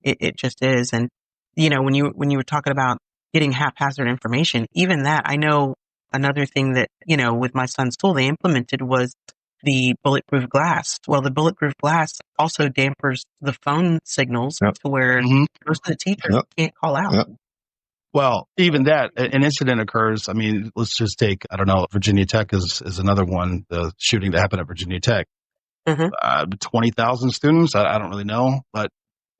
Speaker 3: It just is. And, when you were talking about getting haphazard information, even that, I know another thing that, with my son's school, they implemented was the bulletproof glass. Well, the bulletproof glass also dampers the phone signals to where most of the teachers can't call out.
Speaker 2: Yep.
Speaker 1: Well, even that, an incident occurs. I mean, let's just take, I don't know, Virginia Tech is another one, the shooting that happened at Virginia Tech. 20,000 students, I don't really know, but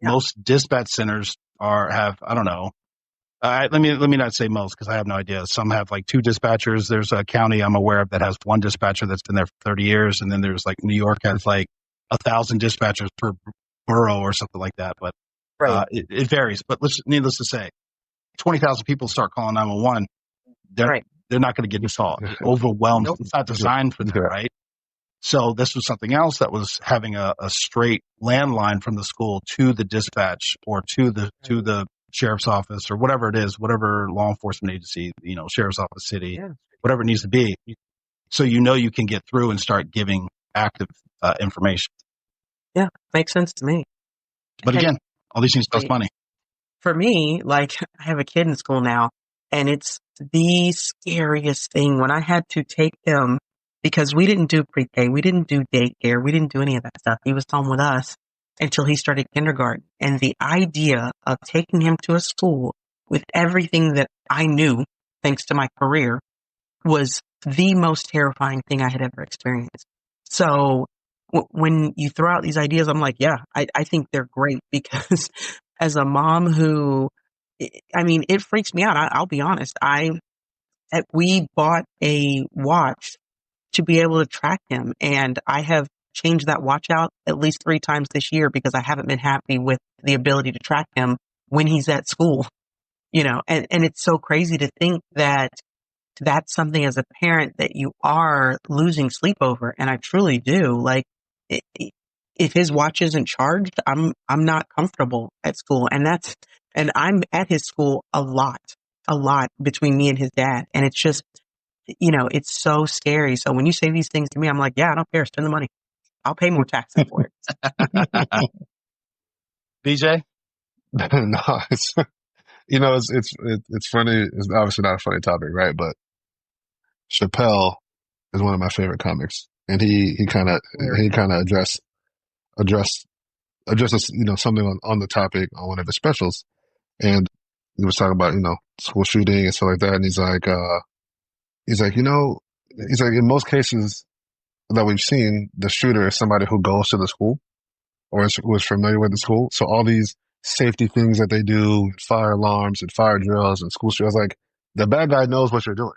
Speaker 1: most dispatch centers have, I don't know. Let me not say most because I have no idea. Some have like 2 dispatchers. There's a county I'm aware of that has 1 dispatcher that's been there for 30 years. And then there's like New York has like 1,000 dispatchers per borough or something like that. But it varies. But needless to say, 20,000 people start calling 911. They're not going to get this all overwhelmed. Nope. It's not designed for that, right? So this was something else that was having a straight landline from the school to the dispatch or to the sheriff's office or whatever it is, whatever law enforcement agency, sheriff's office, city, whatever it needs to be. So you can get through and start giving active information.
Speaker 3: Yeah, makes sense to me.
Speaker 1: But again, all these things cost money.
Speaker 3: For me, like I have a kid in school now, and it's the scariest thing when I had to take him because we didn't do pre-K, we didn't do daycare, we didn't do any of that stuff. He was home with us until he started kindergarten. And the idea of taking him to a school with everything that I knew, thanks to my career, was the most terrifying thing I had ever experienced. So when you throw out these ideas, I'm like, yeah, I think they're great because as a mom who, I mean, it freaks me out. I'll be honest. We bought a watch to be able to track him, and I have changed that watch out at least 3 times this year because I haven't been happy with the ability to track him when he's at school, and it's so crazy to think that that's something as a parent that you are losing sleep over. And I truly do. Like if his watch isn't charged, I'm not comfortable at school. And I'm at his school a lot between me and his dad. And it's just, it's so scary. So when you say these things to me, I'm like, yeah, I don't care. Spend the money. I'll pay more taxes for it.
Speaker 1: BJ?
Speaker 2: No, it's funny. It's obviously not a funny topic, right? But Chappelle is one of my favorite comics, and he kind of addressed something on the topic on one of his specials, and he was talking about school shooting and stuff like that, and he's like in most cases that we've seen, the shooter is somebody who goes to the school or who is familiar with the school. So all these safety things that they do, fire alarms and fire drills and school shootings, like the bad guy knows what you're doing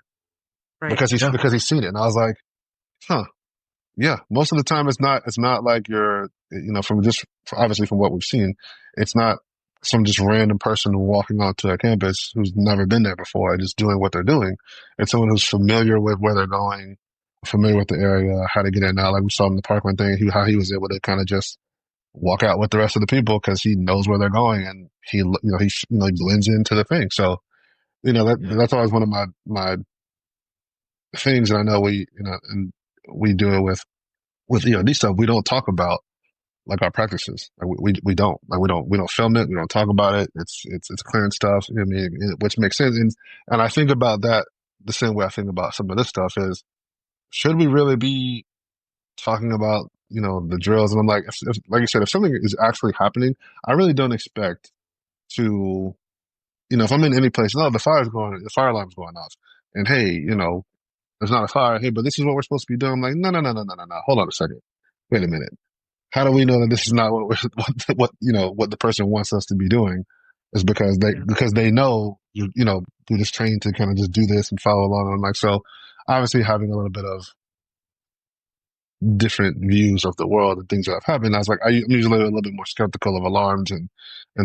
Speaker 2: because he's seen it. And I was like, yeah, most of the time it's not like you're, obviously from what we've seen, it's not some just random person walking onto a campus who's never been there before and just doing what they're doing. It's someone who's familiar with where they're going, familiar with the area, how to get in now. Like we saw in the Parkland thing, how he was able to kind of just walk out with the rest of the people because he knows where they're going and he blends into the thing. So, that's always one of my things that I know and we do it with these stuff. We don't talk about like our practices. Like we don't film it. We don't talk about it. It's clearing stuff. I mean, which makes sense. And I think about that the same way I think about some of this stuff is, should we really be talking about, the drills? And I'm like, if, like you said, if something is actually happening, I really don't expect to, if I'm in any place, no, the fire alarm's going off. And hey, there's not a fire. Hey, but this is what we're supposed to be doing. I'm like, no. Hold on a second. Wait a minute. How do we know that this is not what the person wants us to be doing? Is because they know you're just trained to kind of just do this and follow along. And I'm like, so obviously having a little bit of different views of the world and things that have happened, I was like, I'm usually a little bit more skeptical of alarms and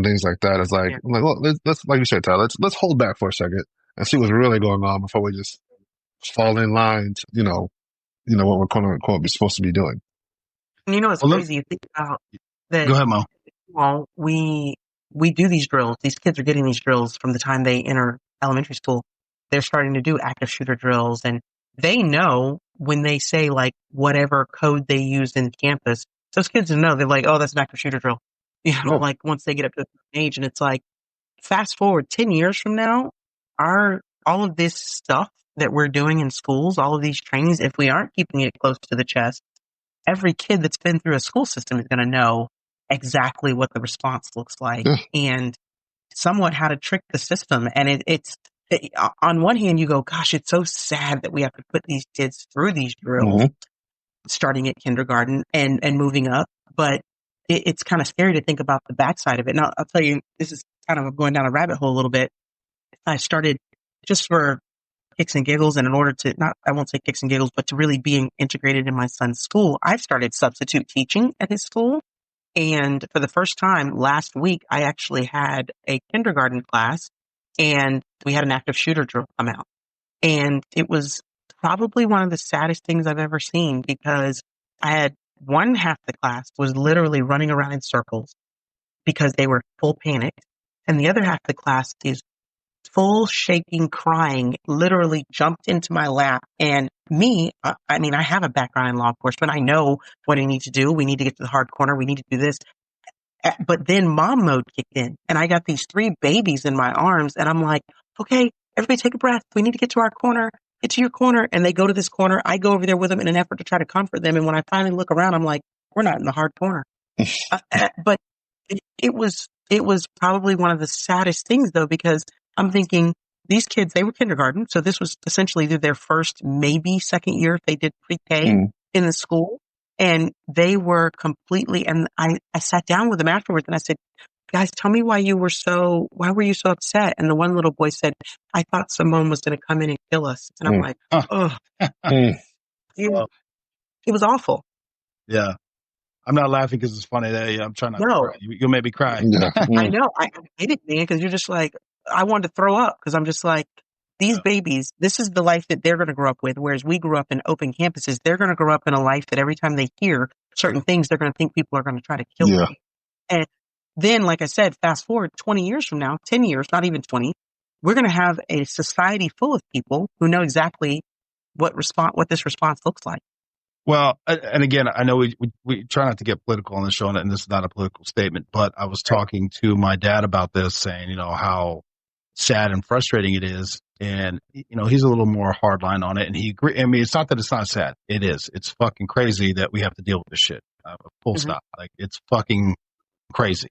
Speaker 2: things like that. It's like, I'm like, well, let's like you said, Tyler, let's hold back for a second and see what's really going on before we just fall in line to, what we're quote unquote supposed to be doing.
Speaker 3: And it's crazy. You think about that.
Speaker 1: Go ahead, Mo.
Speaker 3: Well, we do these drills. These kids are getting these drills from the time they enter elementary school. They're starting to do active shooter drills, and they know when they say like whatever code they use in campus. Those kids know they're like, oh, that's an active shooter drill. Like once they get up to a certain age, and it's like, fast forward 10 years from now, all of this stuff that we're doing in schools, all of these trainings, if we aren't keeping it close to the chest, every kid that's been through a school system is going to know exactly what the response looks like and somewhat how to trick the system. And it's on one hand, you go, gosh, it's so sad that we have to put these kids through these drills starting at kindergarten and moving up. But it's kind of scary to think about the backside of it. Now, I'll tell you, this is kind of going down a rabbit hole a little bit. I started just for kicks and giggles, and in order to not, I won't say kicks and giggles, but to really being integrated in my son's school, I've started substitute teaching at his school. And for the first time last week, I actually had a kindergarten class and we had an active shooter drill come out. And it was probably one of the saddest things I've ever seen because I had one half the class was literally running around in circles because they were full panic. And the other half of the class is full shaking, crying, literally jumped into my lap. And me, I mean, I have a background in law enforcement. I know what I need to do. We need to get to the hard corner. We need to do this. But then mom mode kicked in and I got these 3 babies in my arms and I'm like, okay, everybody take a breath. We need to get to our corner. Get to your corner. And they go to this corner. I go over there with them in an effort to try to comfort them. And when I finally look around, I'm like, we're not in the hard corner. But it was probably one of the saddest things though, because I'm thinking these kids, they were kindergarten. So this was essentially their first, maybe second year if they did pre-K in the school. And they were completely, and I sat down with them afterwards and I said, guys, tell me why were you so upset? And the one little boy said, I thought someone was going to come in and kill us. And I'm like, oh, it was awful.
Speaker 1: Yeah. I'm not laughing because it's funny. I'm trying not to
Speaker 3: No.
Speaker 1: cry. You'll make me cry.
Speaker 2: Yeah.
Speaker 3: I know. I hate it, man, because you're just like, I wanted to throw up because I'm just like, these babies, this is the life that they're going to grow up with. Whereas we grew up in open campuses, they're going to grow up in a life that every time they hear certain things, they're going to think people are going to try to kill them. And then, like I said, fast forward 20 years from now, 10 years, not even 20, we're going to have a society full of people who know exactly what this response looks like.
Speaker 1: Well, and again, I know we try not to get political on the show, and this is not a political statement, but I was talking to my dad about this, saying, how sad and frustrating it is. And, he's a little more hardline on it. And he agree. I mean, it's not that it's not sad. It is. It's fucking crazy that we have to deal with this shit. Full stop. Like, it's fucking crazy.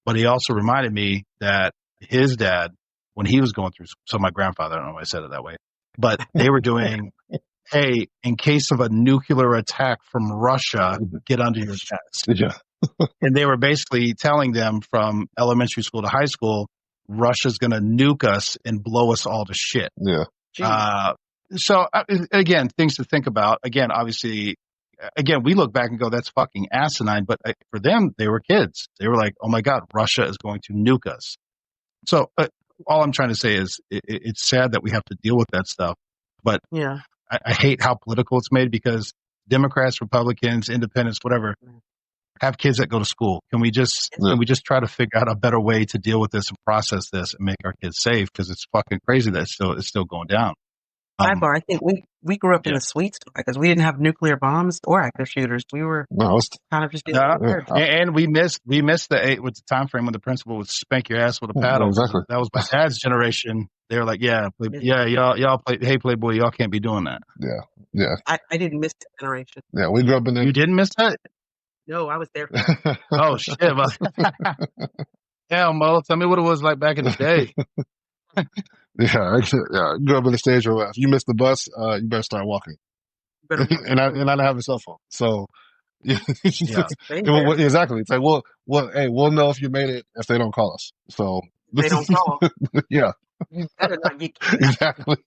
Speaker 1: But he also reminded me that his dad, when he was going through, so my grandfather, I don't know why I said it that way, but they were doing, hey, in case of a nuclear attack from Russia, get under your desk.
Speaker 2: Yeah.
Speaker 1: And they were basically telling them from elementary school to high school, Russia's going to nuke us and blow us all to shit.
Speaker 2: Yeah.
Speaker 1: So again, things to think about. Again, obviously, we look back and go, that's fucking asinine. But for them, they were kids. They were like, oh my God, Russia is going to nuke us. So all I'm trying to say is it's sad that we have to deal with that stuff. But
Speaker 3: yeah,
Speaker 1: I hate how political it's made because Democrats, Republicans, independents, whatever, have kids that go to school. Can we just try to figure out a better way to deal with this and process this and make our kids safe? Because it's fucking crazy that it's still going down.
Speaker 3: Sidebar, I think we grew up in the sweet spot because we didn't have nuclear bombs or active shooters. We were kind of just
Speaker 1: and we missed the with the time frame when the principal would spank your ass with a paddle.
Speaker 2: Exactly.
Speaker 1: That was my dad's generation. They were like, y'all play, hey Playboy, y'all can't be doing that.
Speaker 2: Yeah.
Speaker 3: I didn't miss that generation.
Speaker 2: Yeah, we grew up in
Speaker 1: You didn't miss that?
Speaker 3: No, I was there.
Speaker 1: Oh shit! Hell, Mo, tell me what it was like back in the day.
Speaker 2: Yeah. Grew up in the stage where if you miss the bus, you better start walking. And I don't have a cell phone, so exactly. It's like, we'll know if you made it if they don't call us. So
Speaker 3: they don't call.
Speaker 2: Yeah,
Speaker 3: you better not get
Speaker 2: exactly.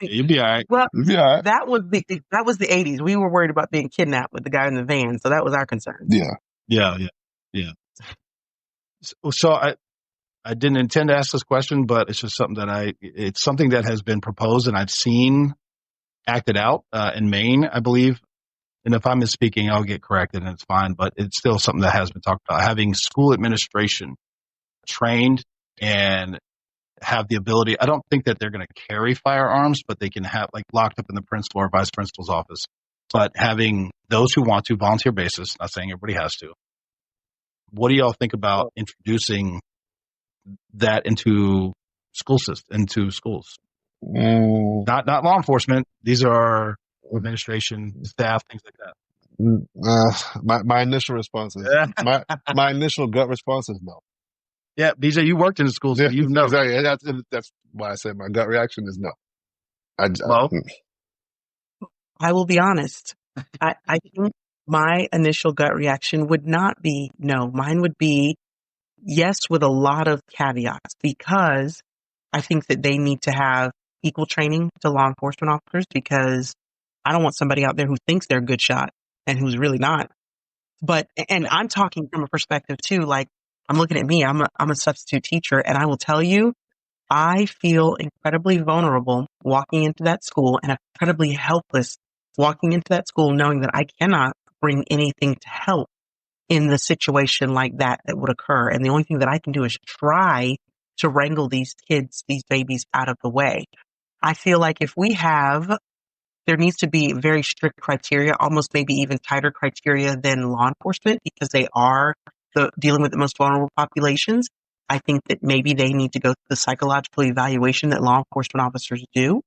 Speaker 1: You'll be all right.
Speaker 3: Well,
Speaker 2: you'll be all right.
Speaker 3: that was the 80s. We were worried about being kidnapped with the guy in the van, so that was our concern.
Speaker 2: Yeah.
Speaker 1: So I didn't intend to ask this question, but it's just something it's something that has been proposed and I've seen acted out in Maine, I believe. And if I'm misspeaking, I'll get corrected and it's fine. But it's still something that has been talked about, having school administration trained and have the ability. I don't think that they're going to carry firearms, but they can have like locked up in the principal or vice principal's office. But having those who want to volunteer basis, not saying everybody has to. What do y'all think about introducing that into schools? Not law enforcement. These are administration, staff, things like that.
Speaker 2: My initial response is my initial gut response is no.
Speaker 1: Yeah, BJ, you worked in the schools, so you know.
Speaker 2: Exactly. That's why I said my gut reaction is no.
Speaker 3: I will be honest. I think my initial gut reaction would not be no. Mine would be yes, with a lot of caveats, because I think that they need to have equal training to law enforcement officers, because I don't want somebody out there who thinks they're a good shot and who's really not. But, and I'm talking from a perspective too, like I'm looking at me, I'm a substitute teacher, and I will tell you, I feel incredibly vulnerable walking into that school and incredibly helpless walking into that school, knowing that I cannot bring anything to help in the situation like that would occur. And the only thing that I can do is try to wrangle these kids, these babies out of the way. I feel like if we have, there needs to be very strict criteria, almost maybe even tighter criteria than law enforcement, because they are dealing with the most vulnerable populations. I think that maybe they need to go through the psychological evaluation that law enforcement officers do.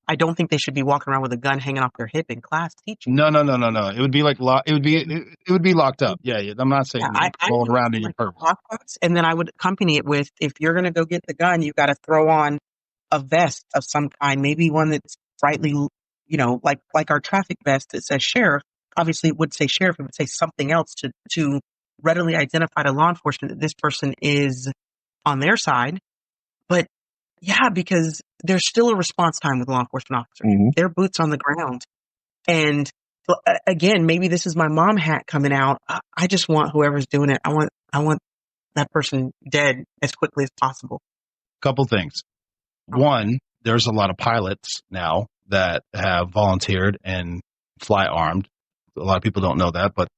Speaker 3: I don't think they should be walking around with a gun hanging off their hip in class teaching.
Speaker 1: No. It would be like it would be locked up. Yeah. I'm not saying
Speaker 3: I
Speaker 1: rolling
Speaker 3: would
Speaker 1: around
Speaker 3: do
Speaker 1: in your
Speaker 3: like
Speaker 1: purpose.
Speaker 3: lockbox, and then I would accompany it with, if you're going to go get the gun, you got to throw on a vest of some kind, maybe one that's brightly, like our traffic vest that says sheriff. Obviously, it would say sheriff. It would say something else to readily identify to law enforcement that this person is on their side. But yeah, because there's still a response time with law enforcement officers.
Speaker 2: Mm-hmm.
Speaker 3: They're boots on the ground. And again, maybe this is my mom hat coming out. I just want whoever's doing it, I want that person dead as quickly as possible.
Speaker 1: Couple things. One, there's a lot of pilots now that have volunteered and fly armed. A lot of people don't know that, but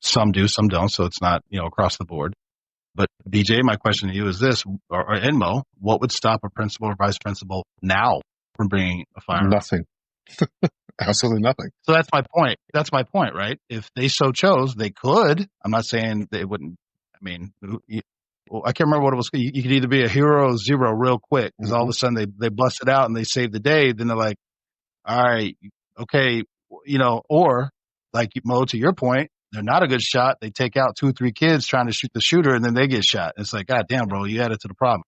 Speaker 1: some do, some don't. So it's not, across the board. But BJ, my question to you is this, or Enmo, what would stop a principal or vice principal now from bringing a firearm?
Speaker 2: Nothing. Absolutely nothing.
Speaker 1: So that's my point. That's my point, right? If they so chose, they could. I'm not saying they wouldn't. I mean, I can't remember what it was. You could either be a hero or zero real quick, because all of a sudden they bust it out and they save the day. Then they're like, all right, okay, or like Mo, to your point, they're not a good shot. They take out 2 or 3 kids trying to shoot the shooter, and then they get shot. It's like, God damn, bro, you added to the problem.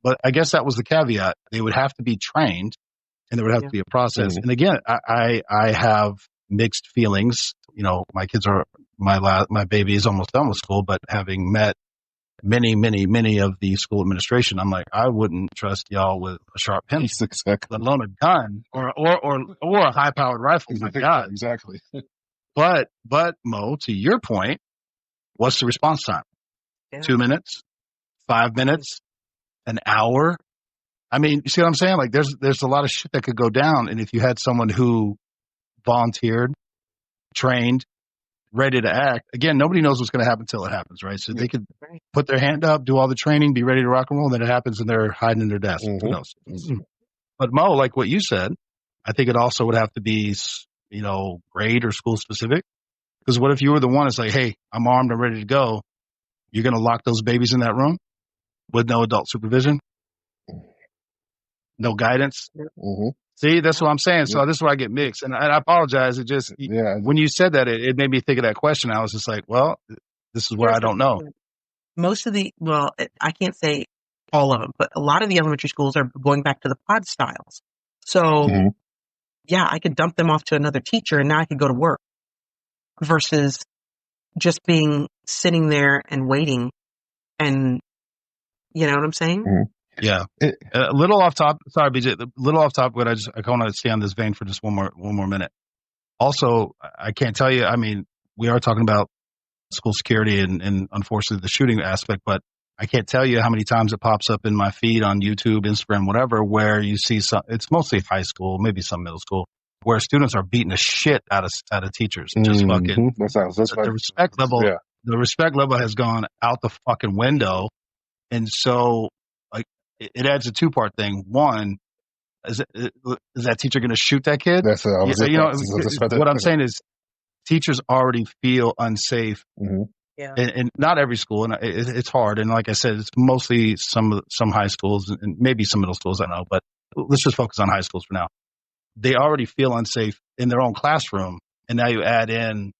Speaker 1: But I guess that was the caveat. They would have to be trained, and there would have to be a process. And again, I have mixed feelings. My kids are my baby is almost done with school, but having met many of the school administration, I'm like, I wouldn't trust y'all with a sharp pencil,
Speaker 2: Exactly.
Speaker 1: let alone a gun or a high powered rifle. My God,
Speaker 2: exactly.
Speaker 1: But Mo, to your point, what's the response time?
Speaker 3: Yeah.
Speaker 1: 2 minutes, 5 minutes, an hour. I mean, you see what I'm saying? Like there's a lot of shit that could go down. And if you had someone who volunteered, trained, ready to act, again, nobody knows what's going to happen until it happens, right? So they could put their hand up, do all the training, be ready to rock and roll, and then it happens and they're hiding in their desk. Who knows? But Mo, like what you said, I think it also would have to be, grade or school specific. Because what if you were the one that's like, hey, I'm armed, I'm ready to go. You're going to lock those babies in that room with no adult supervision? No guidance? See, that's what I'm saying. So this is where I get mixed. And I apologize. It just, when you said that, it made me think of that question. I was just like, well, this is where I don't know.
Speaker 3: Most of I can't say all of them, but a lot of the elementary schools are going back to the pod styles. So yeah, I could dump them off to another teacher and now I could go to work versus just sitting there and waiting. And you know what I'm saying?
Speaker 1: Yeah. A little off topic. Sorry, BJ, a little off topic, but I want to stay on this vein for just one more minute. Also, I can't tell you, I mean, we are talking about school security and unfortunately the shooting aspect, but I can't tell you how many times it pops up in my feed on YouTube, Instagram, whatever, where you see it's mostly high school, maybe some middle school, where students are beating the shit out of teachers. Just fucking the respect level. Yeah. The respect level has gone out the fucking window. And so like it adds a 2-part thing. One, is that teacher going to shoot that kid?
Speaker 2: That's
Speaker 1: what I'm saying is teachers already feel unsafe.
Speaker 3: Yeah.
Speaker 1: And not every school, and it's hard. And like I said, it's mostly some high schools and maybe some middle schools. I know, but let's just focus on high schools for now. They already feel unsafe in their own classroom, and now you add in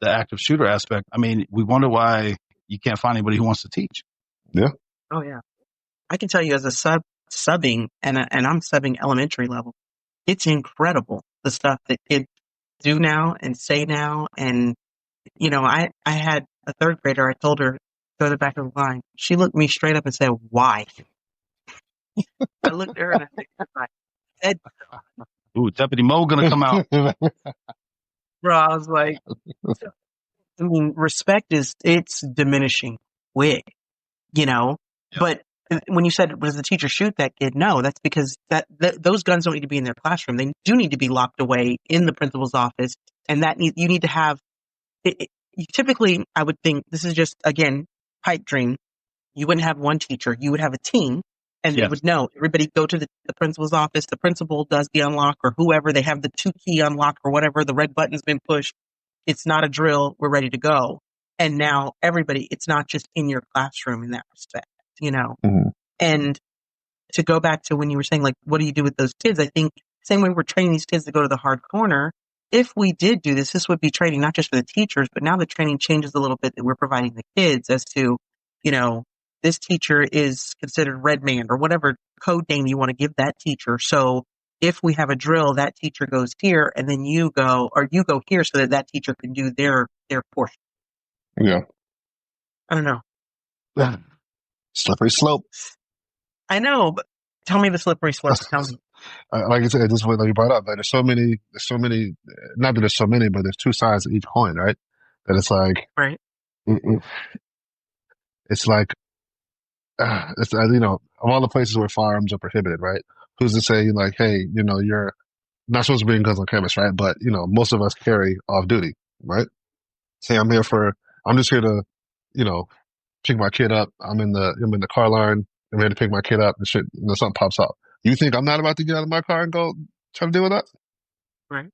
Speaker 1: the active shooter aspect. I mean, we wonder why you can't find anybody who wants to teach.
Speaker 2: Yeah.
Speaker 3: Oh yeah. I can tell you as a subbing, and I'm subbing elementary level. It's incredible the stuff that kids do now and say now. And, I had a third grader. I told her, go to the back of the line. She looked me straight up and said, why? I looked at her and I said, 'cause I said,
Speaker 1: Ooh, Deputy Mo gonna come out.
Speaker 3: bro, I was like, respect it's diminishing quick,
Speaker 1: Yep.
Speaker 3: but when you said, does the teacher shoot that kid? No, that's because those guns don't need to be in their classroom. They do need to be locked away in the principal's office. And you need to have typically, I would think this is just, again, pipe dream. You wouldn't have one teacher. You would have a team and they
Speaker 1: Yes.
Speaker 3: would know everybody go to the principal's office. The principal does the unlock or whoever. They have the 2-key unlock or whatever. The red button's been pushed. It's not a drill. We're ready to go. And now everybody, it's not just in your classroom in that respect,
Speaker 2: Mhm.
Speaker 3: And to go back to when you were saying, like, what do you do with those kids? I think same way we're training these kids to go to the hard corner. If we did do this would be training not just for the teachers, but now the training changes a little bit that we're providing the kids as to, this teacher is considered red man or whatever code name you want to give that teacher. So if we have a drill, that teacher goes here and then you go here so that teacher can do their portion.
Speaker 2: Yeah.
Speaker 3: I don't know.
Speaker 2: Slippery slope.
Speaker 3: I know, but tell me the slippery slope. Tell me.
Speaker 2: Like I said, just what you brought up, like there's so many, not that there's so many, but there's two sides to each coin, right? That it's like,
Speaker 3: Right.
Speaker 2: it's like, of all the places where firearms are prohibited, right? Who's to say, like, hey, you're not supposed to bring guns on campus, right? But, most of us carry off duty, right? Say I'm just here to, pick my kid up. I'm in the car line. I'm ready to pick my kid up and shit, something pops up. You think I'm not about to get out of my car and go try to deal with that?
Speaker 3: Right.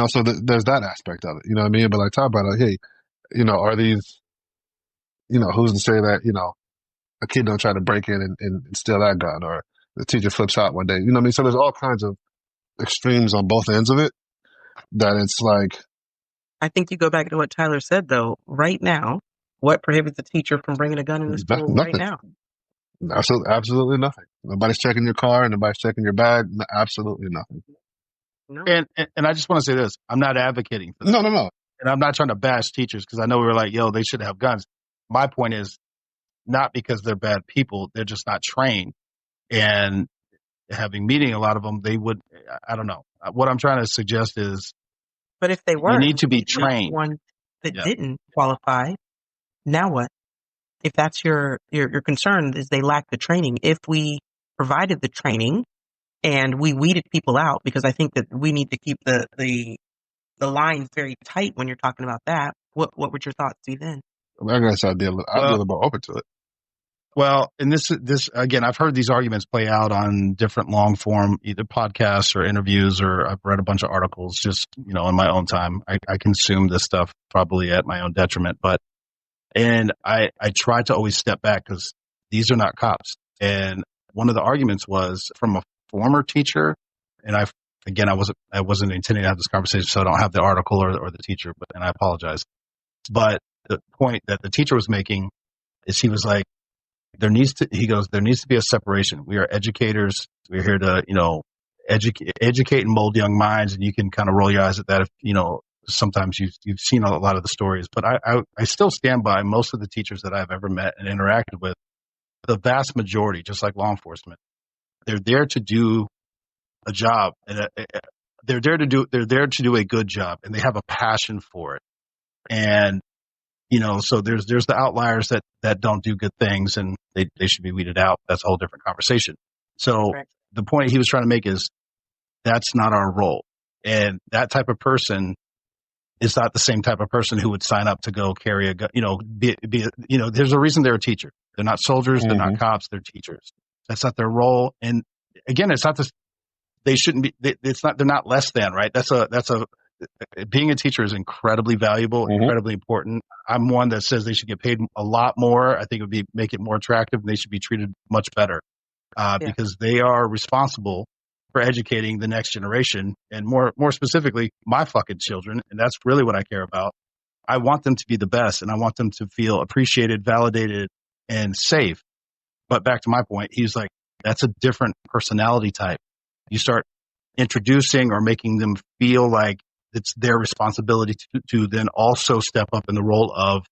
Speaker 2: So there's that aspect of it, you know what I mean? But like talk about, like, hey, are these, who's to say that, a kid don't try to break in and steal that gun, or the teacher flips out one day, you know what I mean? So there's all kinds of extremes on both ends of it that it's like.
Speaker 3: I think you go back to what Tyler said, though. Right now, what prohibits a teacher from bringing a gun in the school right
Speaker 2: Nothing.
Speaker 3: now?
Speaker 2: Absolutely nothing. Nobody's checking your car. Nobody's checking your bag. Absolutely nothing.
Speaker 3: No.
Speaker 1: And I just want to say this. I'm not advocating for this.
Speaker 2: No.
Speaker 1: And I'm not trying to bash teachers because I know we were like, yo, they should have guns. My point is not because they're bad people. They're just not trained. And meeting a lot of them, they would, I don't know. What I'm trying to suggest is,
Speaker 3: but if they were,
Speaker 1: you need to be trained.
Speaker 3: One that didn't qualify, now what? If that's your concern is they lack the training. If we provided the training and we weeded people out, because I think that we need to keep the lines very tight when you're talking about that, what would your thoughts be then?
Speaker 2: I guess I'd be a little more open to it.
Speaker 1: Well, and this again, I've heard these arguments play out on different long form, either podcasts or interviews, or I've read a bunch of articles just, in my own time. I consume this stuff probably at my own detriment, and I try to always step back because these are not cops. And one of the arguments was from a former teacher, and I wasn't intending to have this conversation, so I don't have the article or the teacher, and I apologize. But the point that the teacher was making is he was like, there needs to be a separation. We are educators. We're here to, educate and mold young minds. And you can kind of roll your eyes at that if, sometimes you've seen a lot of the stories, but I still stand by most of the teachers that I've ever met and interacted with. The vast majority, just like law enforcement, they're there to do a job, and they're there to do a good job, and they have a passion for it. And so there's the outliers that don't do good things, and they should be weeded out. That's a whole different conversation. So The point he was trying to make is that's not our role, and that type of person is not the same type of person who would sign up to go carry a gun. There's a reason they're a teacher. They're not soldiers.
Speaker 2: Mm-hmm.
Speaker 1: They're not cops. They're teachers. That's not their role. And again, it's not this. They shouldn't be. It's not. They're not less than. Right. Being a teacher is incredibly valuable, incredibly important. I'm one that says they should get paid a lot more. I think it would make it more attractive, and they should be treated much better because they are responsible for educating the next generation, and more specifically, my fucking children. And that's really what I care about. I want them to be the best, and I want them to feel appreciated, validated, and safe. But back to my point, he's like, that's a different personality type. You start introducing or making them feel like it's their responsibility to then also step up in the role of,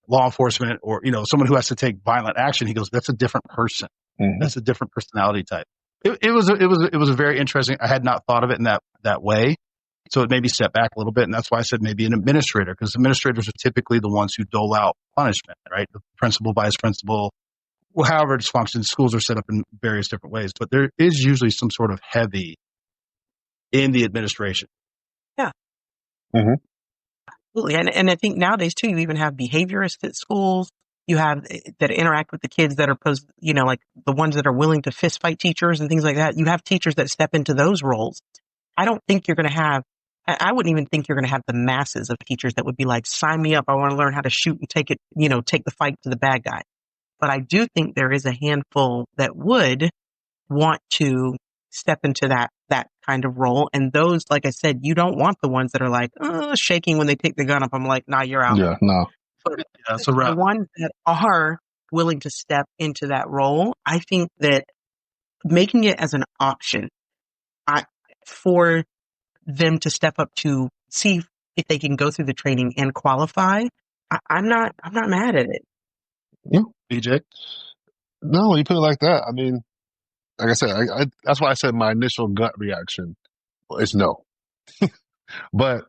Speaker 1: law enforcement or, someone who has to take violent action. He goes, that's a different person.
Speaker 2: Mm-hmm.
Speaker 1: That's a different personality type. It was a very interesting. I had not thought of it in that way. So it made me step back a little bit. And that's why I said maybe an administrator, because administrators are typically the ones who dole out punishment, right? The principal, vice principal, well, however it's functions, schools are set up in various different ways, but there is usually some sort of heavy in the administration.
Speaker 3: Yeah.
Speaker 2: Mm-hmm.
Speaker 3: Absolutely. And I think nowadays too, you even have behaviorists at schools. You have that interact with the kids that are like the ones that are willing to fist fight teachers and things like that. You have teachers that step into those roles. I don't think you're going to have, I wouldn't even think you're going to have the masses of teachers that would be like, sign me up. I want to learn how to shoot and take the fight to the bad guy. But I do think there is a handful that would want to step into that kind of role. And those, like I said, you don't want the ones that are like shaking when they pick the gun up. I'm like, nah, you're out.
Speaker 2: Yeah, no.
Speaker 3: But
Speaker 1: That's a
Speaker 3: the
Speaker 1: wrap.
Speaker 3: ones that are willing to step into that role, I think that making it as an option for them to step up to see if they can go through the training and qualify, I'm not mad at it.
Speaker 2: Yeah.
Speaker 1: BJ?
Speaker 2: No, when you put it like that, I mean, like I said, I that's why I said my initial gut reaction is no. But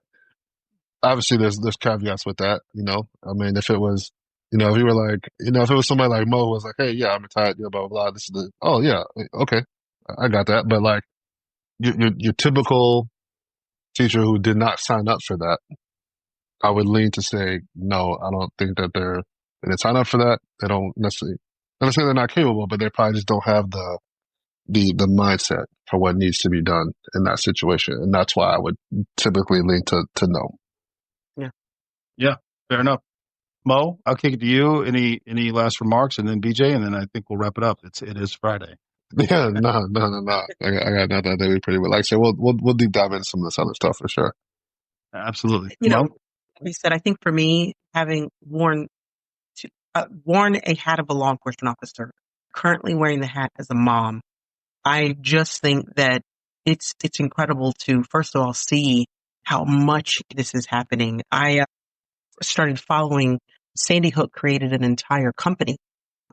Speaker 2: obviously there's caveats with that, I mean, if it was, if you were like, if it was somebody like Mo who was like, hey, yeah, I'm retired, blah, blah, blah, this is oh yeah, okay, I got that. But like your typical teacher who did not sign up for that, I would lean to say, no, I don't think that they didn't sign up for that. They don't necessarily, I'm not saying they're not capable, but they probably just don't have the mindset for what needs to be done in that situation. And that's why I would typically lean to no.
Speaker 1: Yeah, fair enough. Mo, I'll kick it to you. Any last remarks, and then BJ, and then I think we'll wrap it up. It is Friday.
Speaker 2: Yeah, no. I got nothing. That we pretty like. So we'll deep dive into some of this other stuff for sure.
Speaker 1: Absolutely.
Speaker 3: Like we said, I think for me, having worn a hat of a law enforcement officer, currently wearing the hat as a mom, I just think that it's incredible to, first of all, see how much this is happening. I started following Sandy Hook created an entire company.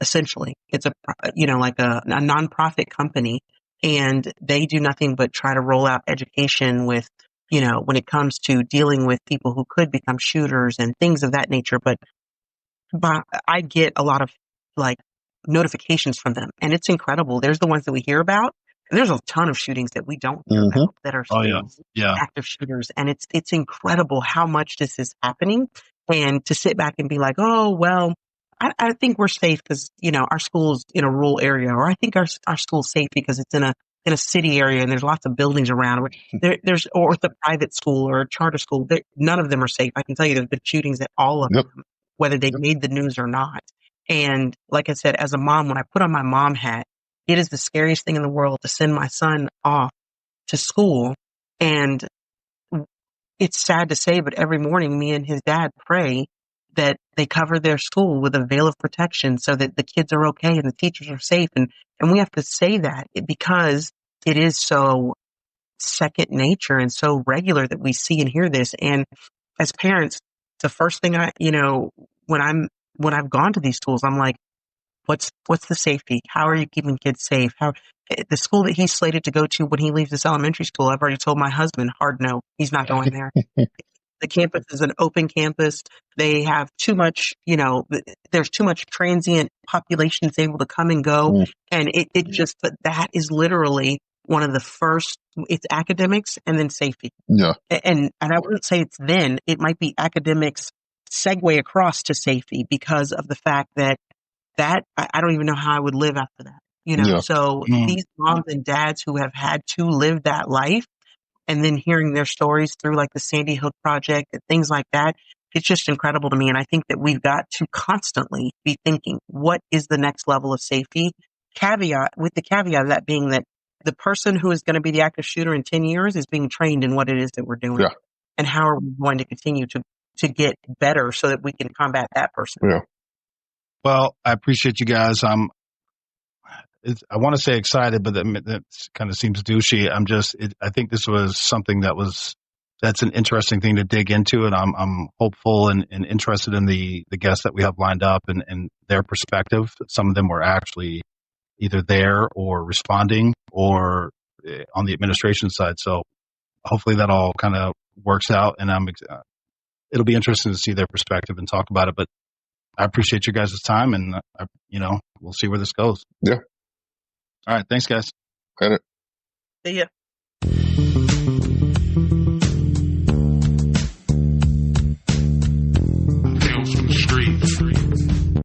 Speaker 3: Essentially, it's like a nonprofit company, and they do nothing but try to roll out education with, when it comes to dealing with people who could become shooters and things of that nature. But I get a lot of like notifications from them, and it's incredible. There's the ones that we hear about, and there's a ton of shootings that we don't hear about that are still active shooters. And it's incredible how much this is happening. And to sit back and be like, oh, well, I think we're safe because, our school's in a rural area, or I think our school's safe because it's in a city area and there's lots of buildings around. Or it's a private school or a charter school. None of them are safe. I can tell you there's been shootings at all of them, whether they made the news or not. And like I said, as a mom, when I put on my mom hat, it is the scariest thing in the world to send my son off to school. And it's sad to say, but every morning me and his dad pray that they cover their school with a veil of protection so that the kids are okay and the teachers are safe. And we have to say that because it is so second nature and so regular that we see and hear this. And as parents, the first thing when I've gone to these schools, I'm like, what's the safety? How are you keeping kids safe? How the school that he's slated to go to when he leaves this elementary school, I've already told my husband, hard no, he's not going there. The campus is an open campus. They have too much, there's too much transient population that's able to come and go. And but that is literally one of the first, it's academics and then safety.
Speaker 2: Yeah.
Speaker 3: And I wouldn't say it's then, it might be academics segue across to safety because of the fact that I don't even know how I would live after that, So these moms and dads who have had to live that life, and then hearing their stories through like the Sandy Hook Project and things like that, it's just incredible to me. And I think that we've got to constantly be thinking, what is the next level of safety? With the caveat of that being that the person who is going to be the active shooter in 10 years is being trained in what it is that we're doing.
Speaker 2: Yeah.
Speaker 3: And how are we going to continue to get better so that we can combat that person?
Speaker 2: Yeah.
Speaker 1: Well, I appreciate you guys. I want to say excited, but that kind of seems douchey. I think this was something that was that's an interesting thing to dig into, and I'm hopeful and interested in the guests that we have lined up and their perspective. Some of them were actually either there or responding or on the administration side. So hopefully that all kind of works out, and it'll be interesting to see their perspective and talk about it. But I appreciate you guys' time, and we'll see where this goes.
Speaker 2: Yeah.
Speaker 1: All right. Thanks, guys.
Speaker 2: Got it.
Speaker 3: See ya.